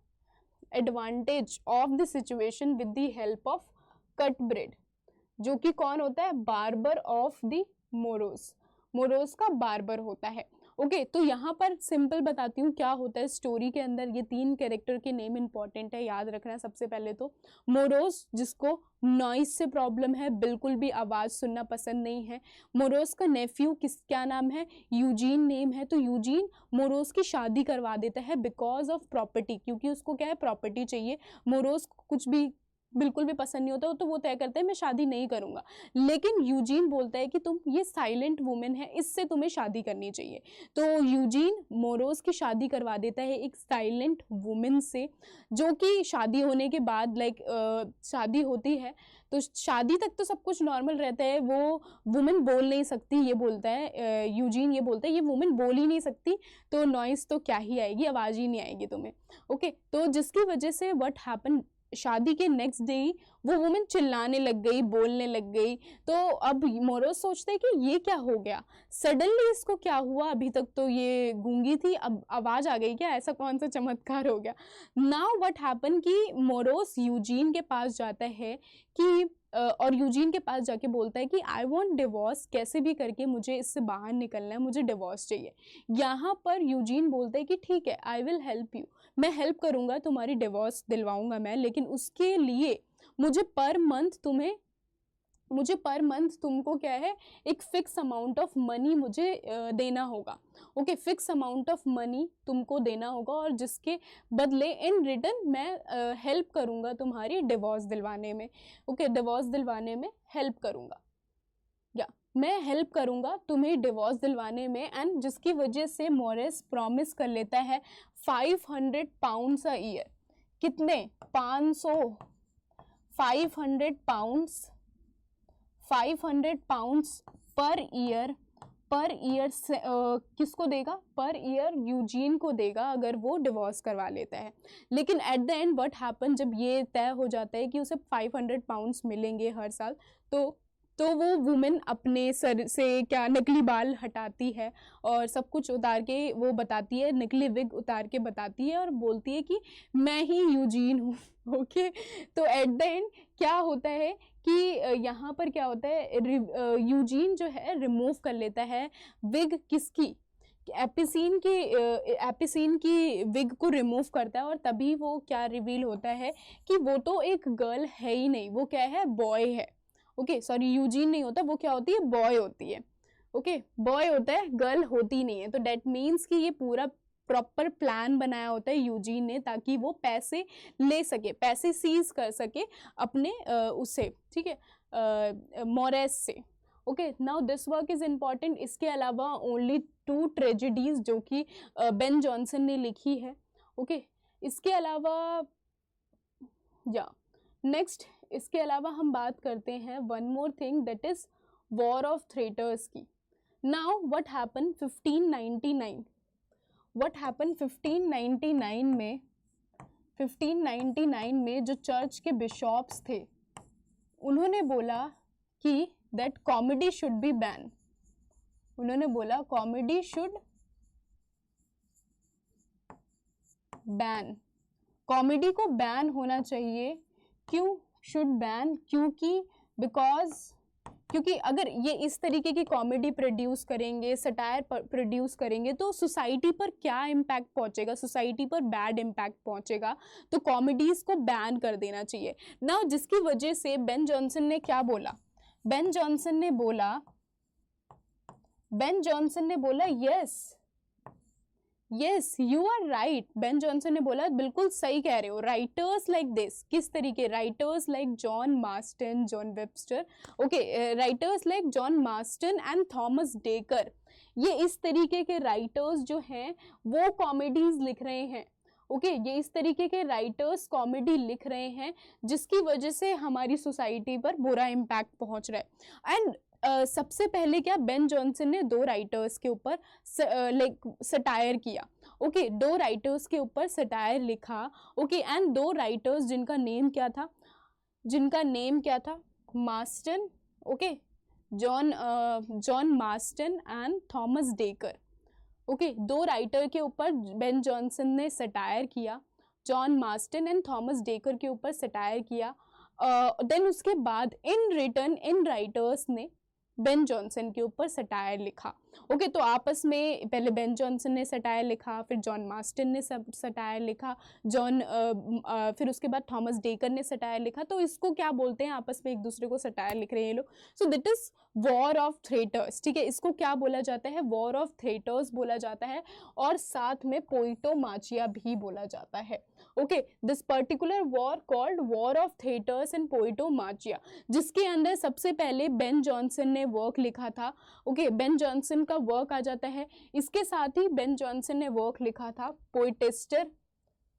advantage of the situation with the help of Cutbeard, जो कि कौन होता है, बार्बर ऑफ द मोरोज का बार्बर होता है। ओके तो यहाँ पर सिंपल बताती हूँ क्या होता है स्टोरी के अंदर। ये 3 कैरेक्टर के नेम इंपॉर्टेंट है, याद रखना। सबसे पहले तो मोरोस, जिसको नॉइस से प्रॉब्लम है, बिल्कुल भी आवाज़ सुनना पसंद नहीं है। मोरोस का नेफ्यू क्या नाम है, यूजीन नेम है। तो यूजीन मोरोस की शादी करवा देता है बिकॉज ऑफ प्रॉपर्टी, क्योंकि उसको क्या है, प्रॉपर्टी चाहिए। मोरोस कुछ भी बिल्कुल भी पसंद नहीं होता, तो वो तय करता है मैं शादी नहीं करूंगा। लेकिन यूजीन बोलता है कि तुम ये साइलेंट वुमेन है, इससे तुम्हें शादी करनी चाहिए। तो यूजीन मोरोस की शादी करवा देता है एक साइलेंट वुमेन से, जो कि शादी होने के बाद शादी होती है तो शादी तक तो सब कुछ नॉर्मल रहता है। वो वुमेन बोल नहीं सकती, ये बोलता है यूजीन, ये बोलता है ये वुमेन बोल ही नहीं सकती, तो नॉइस तो क्या ही आएगी, आवाज़ ही नहीं आएगी तुम्हें। ओके तो जिसकी वजह से व्हाट हैपन, शादी के नेक्स्ट डे ही वो वुमेन चिल्लाने लग गई, बोलने लग गई। तो अब मोरोस सोचते हैं कि ये क्या हो गया, सडनली इसको क्या हुआ, अभी तक तो ये गूंगी थी, अब आवाज़ आ गई क्या, ऐसा कौन सा चमत्कार हो गया। नाउ व्हाट हैपन कि मोरोस यूजीन के पास जाता है कि और यूजीन के पास जाके बोलता है कि आई वॉन्ट डिवोर्स, कैसे भी करके मुझे इससे बाहर निकलना है, मुझे डिवोर्स चाहिए। यहाँ पर यूजीन बोलता है कि ठीक है, आई विल हेल्प यू, मैं हेल्प करूँगा, तुम्हारी डिवोर्स दिलवाऊंगा मैं, लेकिन उसके लिए मुझे पर मंथ तुमको क्या है, एक फिक्स अमाउंट ऑफ मनी मुझे देना होगा। Okay fix amount of money तुमको देना होगा, और जिसके बदले इन रिटर्न मैं हेल्प करूँगा तुम्हारी डिवोर्स दिलवाने में। ओके डिवोर्स दिलवाने में हेल्प करूँगा, या मैं हेल्प करूँगा तुम्हें डिवोर्स दिलवाने में। एंड जिसकी वजह से मोरेस प्रॉमिस कर लेता है 500 पाउंड्स अ ईयर। कितने, 500 500 पाउंड्स पर ईयर से किसको देगा, पर ईयर यूजीन को देगा अगर वो डिवोर्स करवा लेता है। लेकिन eight the and what happen, जब ये तय हो जाता है कि उसे 500 पाउंड्स मिलेंगे हर साल, तो वो वुमेन अपने सर से क्या नकली बाल हटाती है और सब कुछ उतार के वो बताती है, नकली विग उतार के बताती है और बोलती है कि मैं ही यूजीन हूँ। ओके तो एट द एंड क्या होता है कि यहाँ पर क्या होता है, यूजीन जो है रिमूव कर लेता है विग, किसकी, एपिसीन की विग को रिमूव करता है, और तभी वो क्या रिवील होता है कि वो तो एक गर्ल है ही नहीं, वो क्या है, बॉय है। ओके सॉरी यूजीन नहीं होता, वो क्या होती है, बॉय होती है। ओके बॉय होता है, गर्ल होती नहीं है। तो डेट मीन्स कि ये पूरा प्रॉपर प्लान बनाया होता है यूजीन ने, ताकि वो पैसे ले सके, पैसे सीज कर सके अपने उससे, ठीक है, मोरेस से। Okay now this work is important. इसके अलावा ओनली 2 ट्रेजेडीज जो कि बेन जॉनसन ने लिखी है। ओके इसके अलावा या नेक्स्ट, इसके अलावा हम बात करते हैं one more thing, that is war of theatres की। Now what happen 1599, what happen 1599 में जो चर्च के बिशॉप्स थे, उन्होंने बोला कि that comedy should be ban. उन्होंने बोला कॉमेडी शुड बैन, कॉमेडी को बैन होना चाहिए। क्यों शुड बैन, क्योंकि अगर ये इस तरीके की कॉमेडी प्रोड्यूस करेंगे, सटायर प्रोड्यूस करेंगे, तो सोसाइटी पर क्या इम्पैक्ट पहुंचेगा, सोसाइटी पर बैड इम्पैक्ट पहुंचेगा। तो कॉमेडीज को बैन कर देना चाहिए ना, जिसकी वजह से बेन जॉनसन ने क्या बोला, बेन जॉनसन ने बोला yes you are right. Ben Jonson ने बोला बिल्कुल सही कह रहे हो। राइटर्स लाइक दिस, किस तरीके, writers like John Marston, John Webster, okay writers like John Marston and Thomas decker, ये इस तरीके के राइटर्स जो हैं वो कॉमेडीज लिख रहे हैं। ओके ये इस तरीके के राइटर्स कॉमेडी लिख रहे हैं, जिसकी वजह से हमारी सोसाइटी पर बुरा इम्पैक्ट पहुंच रहा है। एंड सबसे पहले क्या, बेन जॉनसन ने 2 राइटर्स के ऊपर सटायर किया। ओके 2 राइटर्स के ऊपर सटायर लिखा। ओके एंड 2 राइटर्स जिनका नेम क्या था, Marston, okay John Marston and Thomas decker. Okay 2 writer के ऊपर बेन जॉनसन ने सटायर किया, John Marston and Thomas decker के ऊपर सटायर किया। देन उसके बाद इन रिटर्न इन राइटर्स ने बेन जॉनसन के ऊपर सटायर लिखा। ओके, तो आपस में पहले बेन जॉनसन ने सटायर लिखा, फिर जॉन मास्टन ने सब सटायर लिखा, फिर उसके बाद थॉमस डेकर ने सटायर लिखा। तो इसको क्या बोलते हैं, आपस में एक दूसरे को सटायर लिख रहे हैं ये लोग। So that is war of theatres, ठीक है, इसको क्या बोला जाता है, वॉर ऑफ थ्रेटर्स बोला जाता है, और साथ में पोइटोमाचिया भी बोला जाता है। Okay, this particular war called war of theatres and Poetomachia, जिसके अंदर सबसे पहले बेन जॉनसन ने वर्क लिखा था। ओके, बेन जॉनसन का वर्क आ जाता है। इसके साथ ही बेन जॉनसन ने वर्क लिखा था पोएटिस्टर।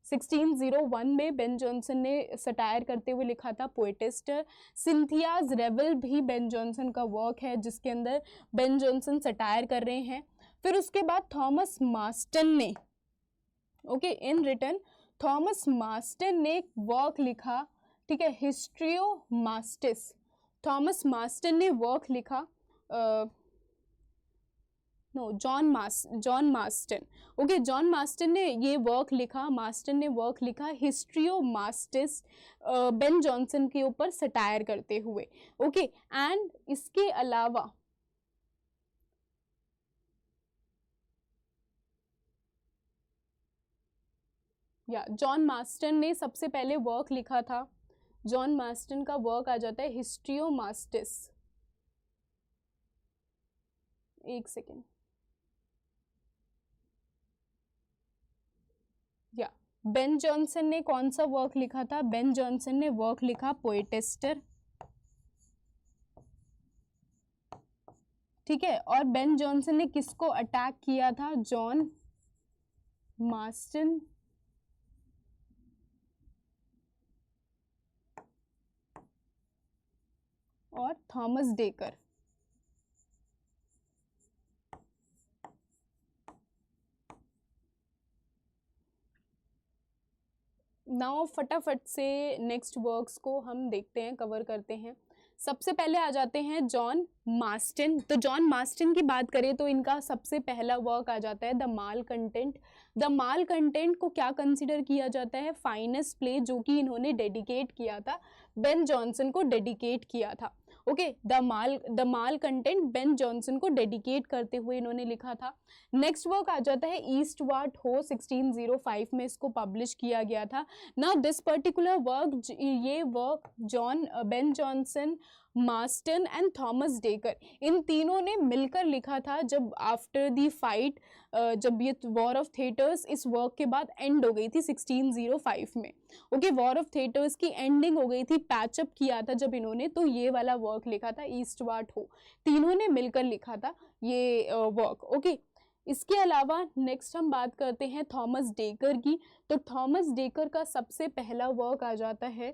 1601 में बेन जॉनसन ने सटायर करते हुए लिखा था पोएटिस्टर। सिंथियाज रेवल भी बेन जॉनसन का वर्क है, जिसके अंदर बेन जॉनसन सटायर कर रहे हैं। फिर उसके बाद थॉमस मास्टन ने, okay, in return Thomas Marston ने वर्क लिखा, ठीक है, हिस्ट्रियो मास्टिस। थॉमस मास्टन ने वर्क लिखा, John Marston, okay, John Marston ने ये वर्क लिखा, मास्टन ने वर्क लिखा हिस्ट्रियो मास्टिस, बेन जॉनसन के ऊपर सटायर करते हुए। ओके, एंड इसके अलावा जॉन मास्टन ने सबसे पहले वर्क लिखा था, जॉन मास्टन का वर्क आ जाता है हिस्ट्रियो मास्टिस। एक सेकेंड, बेन जॉनसन ने कौन सा वर्क लिखा था, बेन जॉनसन ने वर्क लिखा पोएटिस्टर, ठीक है, और बेन जॉनसन ने किसको अटैक किया था, जॉन मास्टन और थॉमस डेकर। नाउ फटाफट से नेक्स्ट वर्क्स को हम देखते हैं, कवर करते हैं। सबसे पहले आ जाते हैं जॉन मास्टन। तो जॉन मास्टन की बात करें तो इनका सबसे पहला वर्क आ जाता है the mall content. The mall content को क्या कंसिडर किया जाता है, फाइनेस्ट प्ले, जो कि इन्होंने डेडिकेट किया था, बेन जॉनसन को डेडिकेट किया था। Okay, the mall content Ben Jonson को डेडिकेट करते हुए इन्होंने लिखा था। नेक्स्ट वर्क आ जाता है ईस्ट वाट हो, 1605 में इसको पब्लिश किया गया था। नाउ दिस पर्टिकुलर वर्क, ये work Ben Jonson, Marston and Thomas Dekker, इन तीनों ने मिलकर लिखा था जब आफ्टर दी फाइट, जब ये वॉर ऑफ थिएटर्स इस वर्क के बाद एंड हो गई थी 1605 में। ओके, वॉर ऑफ थिएटर्स की एंडिंग हो गई थी, पैचअप किया था जब इन्होंने, तो ये वाला वर्क लिखा था ईस्ट वाट हो, तीनों ने मिलकर लिखा था ये वर्क। ओके, इसके अलावा नेक्स्ट हम बात करते हैं थॉमस डेकर की। तो थॉमस डेकर का सबसे पहला वर्क आ जाता है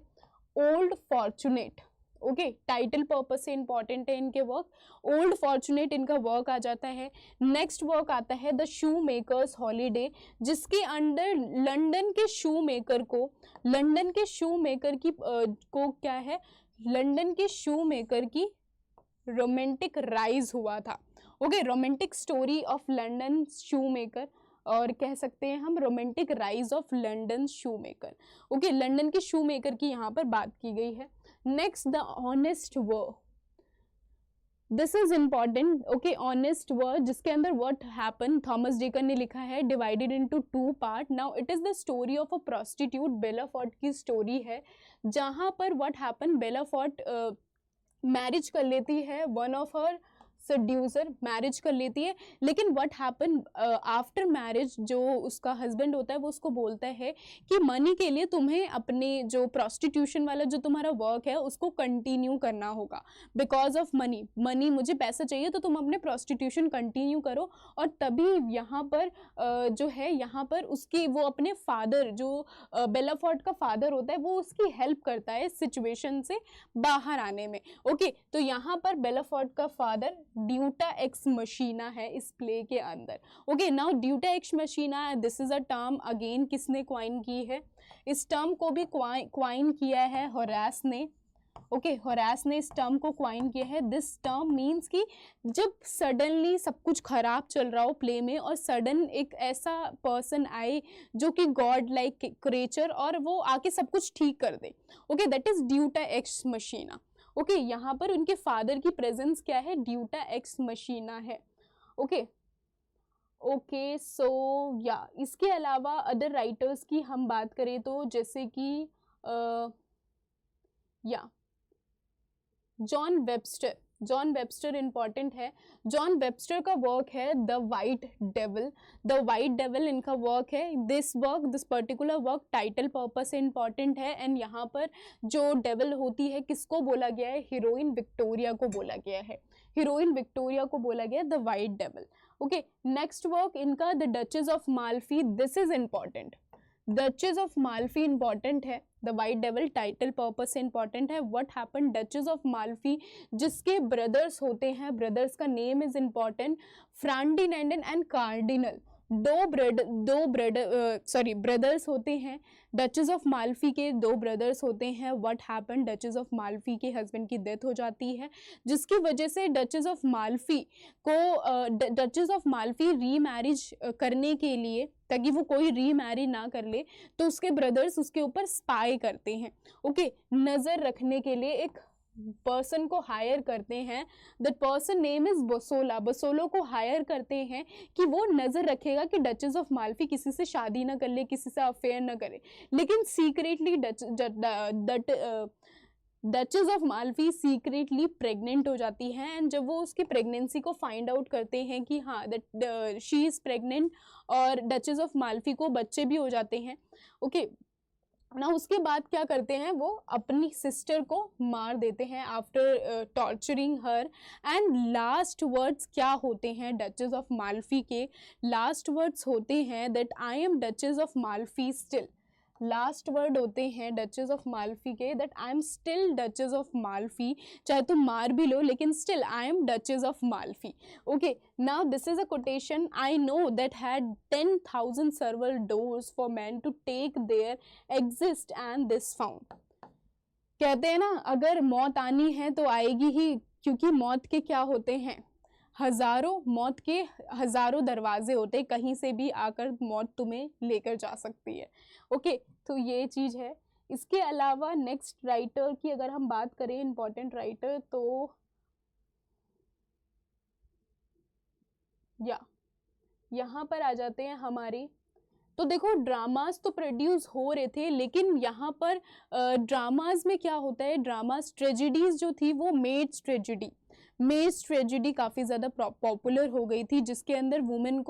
old fortunate. Okay, title purpose से इंपॉर्टेंट है इनके वर्क, ओल्ड फॉर्चुनेट इनका वर्क आ जाता है। नेक्स्ट वर्क आता है द शू मेकर्स हॉलीडे, जिसके अंडर लंदन के शू मेकर को, लंदन के शू मेकर की को क्या है, लंदन के शू मेकर की रोमांटिक राइज हुआ था। Okay, romantic story of London shoe maker, और कह सकते हैं हम romantic rise of London shoe maker. Okay, London के शू मेकर की यहाँ पर बात की गई है। Next the honest whore, this is important. Okay, honest whore, जिसके अंदर व्हाट हैपन, थॉमस डेकर ने लिखा है, divided into 2 part. Now it is the story of a prostitute, Bellafront की स्टोरी है, जहां पर what happen, Bellafront marriage कर लेती है, one of her seducer marriage कर लेती है, लेकिन व्हाट हैपन आफ्टर मैरिज, जो उसका हस्बैंड होता है वो उसको बोलता है कि मनी के लिए तुम्हें अपने जो प्रोस्टिट्यूशन वाला जो तुम्हारा वर्क है उसको कंटिन्यू करना होगा, बिकॉज ऑफ मनी मुझे पैसा चाहिए, तो तुम अपने प्रोस्टिट्यूशन कंटिन्यू करो। और तभी यहाँ पर जो है, यहाँ पर उसकी वो अपने फादर, जो बेला फोर्ट का फादर होता है, वो उसकी हेल्प करता है सिचुएशन से बाहर आने में। ओके, तो यहाँ पर बेला फोर्ट का फादर ड्यूटा एक्स मशीना है इस प्ले के अंदर। ओके, नाउ ड्यूटा एक्स मशीना, this is a term again किसने क्वाइन की है, इस टर्म को भी क्वाइन किया है होरास ने। ओके, होरास ने इस टर्म को क्वाइन किया है। दिस टर्म मीन्स कि जब सडनली सब कुछ खराब चल रहा हो प्ले में, और सडन एक ऐसा पर्सन आए जो कि गॉड लाइक क्रिएचर, और वो आके सब कुछ ठीक कर दे। ओके, दैट इज ड्यूटा एक्स मशीना। ओके, यहाँ पर उनके फादर की प्रेजेंस क्या है, ड्यूटा एक्स मशीना है। ओके ओके सो या इसके अलावा अदर राइटर्स की हम बात करें तो जैसे कि या John Webster, John Webster important है। जॉन वेबस्टर का वर्क है the white devil, the white devil इनका वर्क है। This work, this particular work title purpose से इंपॉर्टेंट है एंड यहाँ पर जो डेविल होती है किसको बोला गया है, हीरोइन विक्टोरिया को बोला गया है, हीरोइन विक्टोरिया को बोला गया the white devil. Okay next work इनका the duchess of Malfi, this is important, duchess of Malfi important है, the white devil title purpose से इंपॉर्टेंट है। What happen, duchess of Malfi जिसके ब्रदर्स होते हैं, ब्रदर्स का name is important, Ferdinand and cardinal, दो ब्रदर्स होते हैं। डचेस ऑफ माल्फी के दो ब्रदर्स होते हैं। What happen, duchess of Malfi के हस्बैंड की डेथ हो जाती है जिसकी वजह से डचेस ऑफ माल्फी को डचेस ऑफ माल्फी रीमैरिज करने के लिए, ताकि वो कोई रीमैरी ना कर ले, तो उसके ब्रदर्स उसके ऊपर स्पाई करते हैं। ओके नज़र रखने के लिए एक पर्सन को हायर करते हैं, दैट पर्सन नेम इज बसोला, बसोलो को हायर करते हैं कि वो नज़र रखेगा कि डचेस ऑफ माल्फी किसी से शादी ना कर ले, किसी से अफेयर ना करे, लेकिन secretly duchess of Malfi secretly pregnant हो जाती हैं एंड जब वो उसकी प्रेगनेंसी को फाइंड आउट करते हैं कि हाँ दैट शी इज़ प्रेग्नेंट और डचेस ऑफ माल्फी को बच्चे भी हो जाते हैं। ओके ना उसके बाद क्या करते हैं, वो अपनी सिस्टर को मार देते हैं after torturing her. And last words क्या होते हैं डचेस ऑफ माल्फी के, लास्ट वर्ड्स होते हैं that I am duchess of Malfi still, last word होते हैं डचेस ऑफ माल्फी के that I am still duchess of Malfi, चाहे तुम मार भी लो लेकिन still I am duchess of Malfi. Okay now this is a quotation, I know that had 10,000 several doors for men to take their exist and this found। कहते हैं ना अगर मौत आनी है तो आएगी ही, क्योंकि मौत के क्या होते हैं, हजारों, मौत के हजारों दरवाजे होते, कहीं से भी आकर मौत तुम्हें लेकर जा सकती है। ओके तो ये चीज़ है। इसके अलावा नेक्स्ट राइटर की अगर हम बात करें, इंपॉर्टेंट राइटर, तो या यहाँ पर आ जाते हैं हमारे, तो देखो ड्रामास तो प्रोड्यूस हो रहे थे लेकिन यहाँ पर ड्रामास में क्या होता है, ड्रामास ट्रेजिडीज जो थी वो मेड्स ट्रेजिडी, मेड्स ट्रेजिडी काफ़ी ज़्यादा पॉपुलर हो गई थी जिसके अंदर वुमेन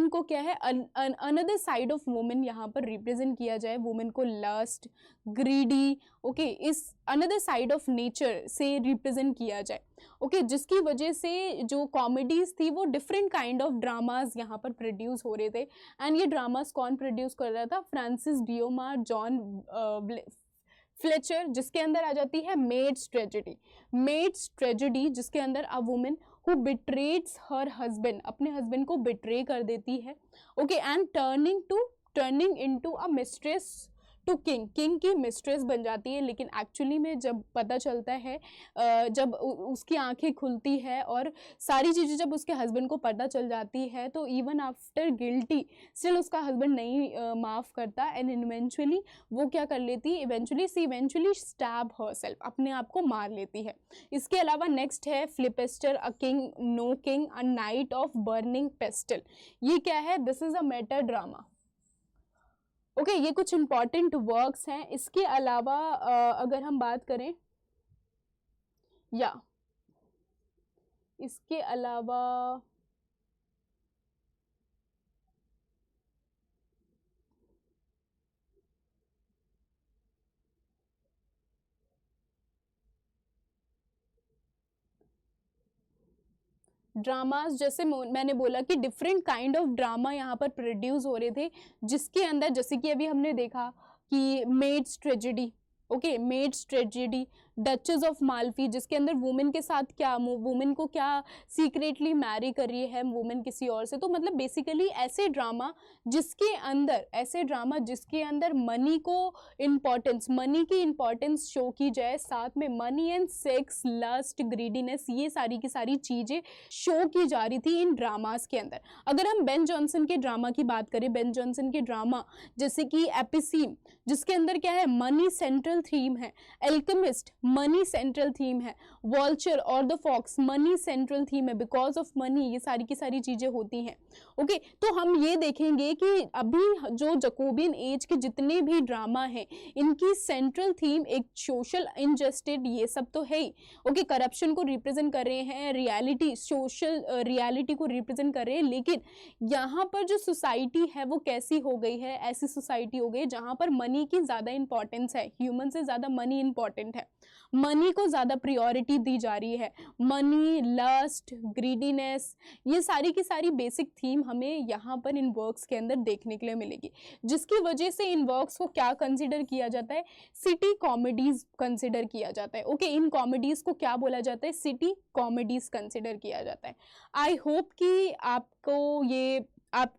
को क्या है अनदर साइड ऑफ वुमेन यहाँ पर रिप्रेजेंट किया जाए, वुमेन को लस्ट, ग्रीडी, ओके इस अनदर साइड ऑफ नेचर से रिप्रेजेंट किया जाए। ओके जिसकी वजह से जो कॉमेडीज थी वो डिफरेंट काइंड ऑफ ड्रामाज यहाँ पर प्रोड्यूस हो रहे थे एंड ये ड्रामास कौन प्रोड्यूस कर रहा था, फ्रांसिस डियोमार, जॉन फ्लेचर, जिसके अंदर आ जाती है मेड्स ट्रेजेडी, मेड्स ट्रेजेडी जिसके अंदर a woman who betrays her husband, अपने हस्बैंड को बिट्रे कर देती है। Okay and turning into a mistress to king, king की मिस्ट्रेस बन जाती है, लेकिन एक्चुअली में जब पता चलता है, जब उसकी आंखें खुलती है और सारी चीज़ें जब उसके हस्बैंड को पता चल जाती है तो इवन आफ्टर गिल्टी स्टिल उसका हस्बैंड नहीं माफ़ करता एंड इवेंचुअली वो क्या कर लेती, इवेंचुअली स्टैब हरसेल्फ, अपने आप को मार लेती है। इसके अलावा नेक्स्ट है Philaster, a king no king, a knight of burning pestle. ये क्या है, this is a meta drama. Okay ये कुछ इंपॉर्टेंट वर्क्स हैं। इसके अलावा अगर हम बात करें, या इसके अलावा ड्रामास, जैसे मैंने बोला कि डिफरेंट काइंड ऑफ ड्रामा यहाँ पर प्रोड्यूस हो रहे थे जिसके अंदर जैसे कि अभी हमने देखा कि maid's tragedy, okay maid's tragedy, duchess of Malfi जिसके अंदर वुमेन के साथ क्या, वुमेन को क्या सीक्रेटली मैरी कर रही है वुमेन किसी और से, तो मतलब बेसिकली ऐसे ड्रामा जिसके अंदर मनी को इम्पोर्टेंस, मनी की इम्पोर्टेंस शो की जाए, साथ में money and sex, lust, greediness, ये सारी की सारी चीज़ें शो की जा रही थी इन ड्रामास के अंदर। अगर हम बेन जॉनसन के ड्रामा की बात करें, बेन जॉनसन के ड्रामा जैसे कि एपिसीम जिसके अंदर क्या है, मनी सेंट्रल थीम है, एल्केमिस्ट मनी सेंट्रल थीम है, वॉल्चर और the fox money central theme है, बिकॉज ऑफ मनी ये सारी की सारी चीजें होती हैं। ओके, तो हम ये देखेंगे कि अभी जो जकोबियन एज के जितने भी ड्रामा हैं इनकी सेंट्रल थीम एक सोशल इनजस्टिस ये सब तो है ही। ओके, करप्शन को रिप्रेजेंट कर रहे हैं, रियलिटी सोशल रियलिटी को रिप्रेजेंट कर रहे हैं, लेकिन यहाँ पर जो सोसाइटी है वो कैसी हो गई है, ऐसी सोसाइटी हो गई जहाँ पर मनी की ज़्यादा इंपॉर्टेंस है, ह्यूमन से ज़्यादा मनी इंपॉर्टेंट है, मनी को ज़्यादा प्रायोरिटी दी जा रही है। मनी, लस्ट, ग्रीडीनेस, ये सारी की सारी बेसिक थीम हमें यहाँ पर इन वर्क्स के अंदर देखने के लिए मिलेगी, जिसकी वजह से इन वर्क्स को क्या कंसिडर किया जाता है, सिटी कॉमेडीज कंसिडर किया जाता है। ओके, इन कॉमेडीज को क्या बोला जाता है, सिटी कॉमेडीज कंसिडर किया जाता है। आई होप कि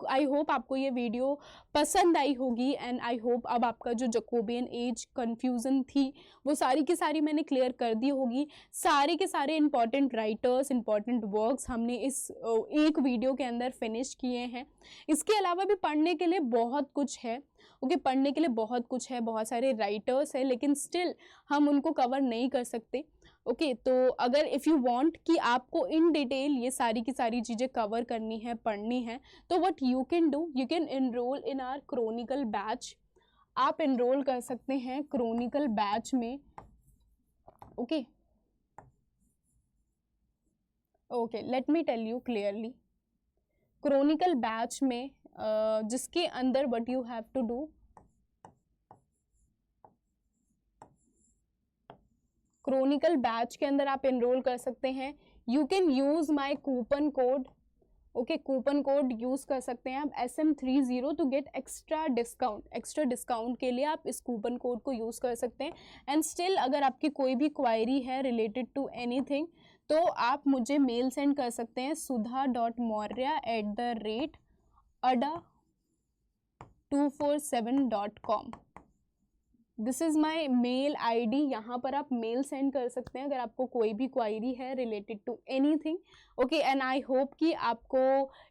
आई होप आपको ये वीडियो पसंद आई होगी, एंड आई होप अब आपका जो जकोबियन एज कंफ्यूजन थी वो सारी की सारी मैंने क्लियर कर दी होगी। सारे के सारे इंपॉर्टेंट राइटर्स, इंपॉर्टेंट वर्क्स हमने इस एक वीडियो के अंदर फिनिश किए हैं। इसके अलावा भी पढ़ने के लिए बहुत कुछ है। ओके, पढ़ने के लिए बहुत कुछ है, बहुत सारे राइटर्स हैं, लेकिन स्टिल हम उनको कवर नहीं कर सकते। ओके, तो अगर इफ़ यू वांट कि आपको इन डिटेल ये सारी की सारी चीज़ें कवर करनी है, पढ़नी है, तो what you can do, you can enroll in our chronicle batch. आप एनरोल कर सकते हैं क्रॉनिकल बैच में। Okay, okay, let me tell you clearly. Chronicle batch में जिसके अंदर what you have to do, chronicle batch के अंदर आप एनरोल कर सकते हैं। You can use my coupon code. Okay, coupon code use कर सकते हैं आप SM30 to get extra discount. Extra discount के लिए आप इस कूपन कोड को यूज़ कर सकते हैं। एंड स्टिल अगर आपकी कोई भी क्वायरी है रिलेटेड टू एनीथिंग, तो आप मुझे मेल सेंड कर सकते हैं sudha.maurya@ada247.com। This is my mail ID। यहाँ पर आप मेल सेंड कर सकते हैं अगर आपको कोई भी क्वायरी है related to anything. Okay, and I hope कि आपको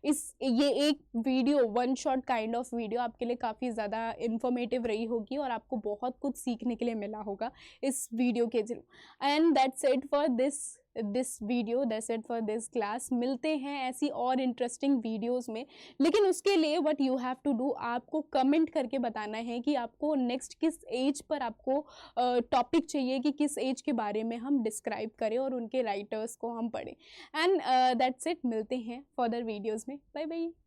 ये एक video, one shot kind of video आपके लिए काफ़ी ज़्यादा इन्फॉर्मेटिव रही होगी और आपको बहुत कुछ सीखने के लिए मिला होगा इस वीडियो के through. And that's it for this video, that's it for this class. मिलते हैं ऐसी और इंटरेस्टिंग वीडियोज़ में, लेकिन उसके लिए what you have to do, आपको कमेंट करके बताना है कि आपको नेक्स्ट किस एज पर आपको टॉपिक चाहिए, कि किस एज के बारे में हम डिस्क्राइब करें और उनके राइटर्स को हम पढ़ें। एंड दैट्स इट, मिलते हैं फर्दर वीडियोज़ में। Bye bye.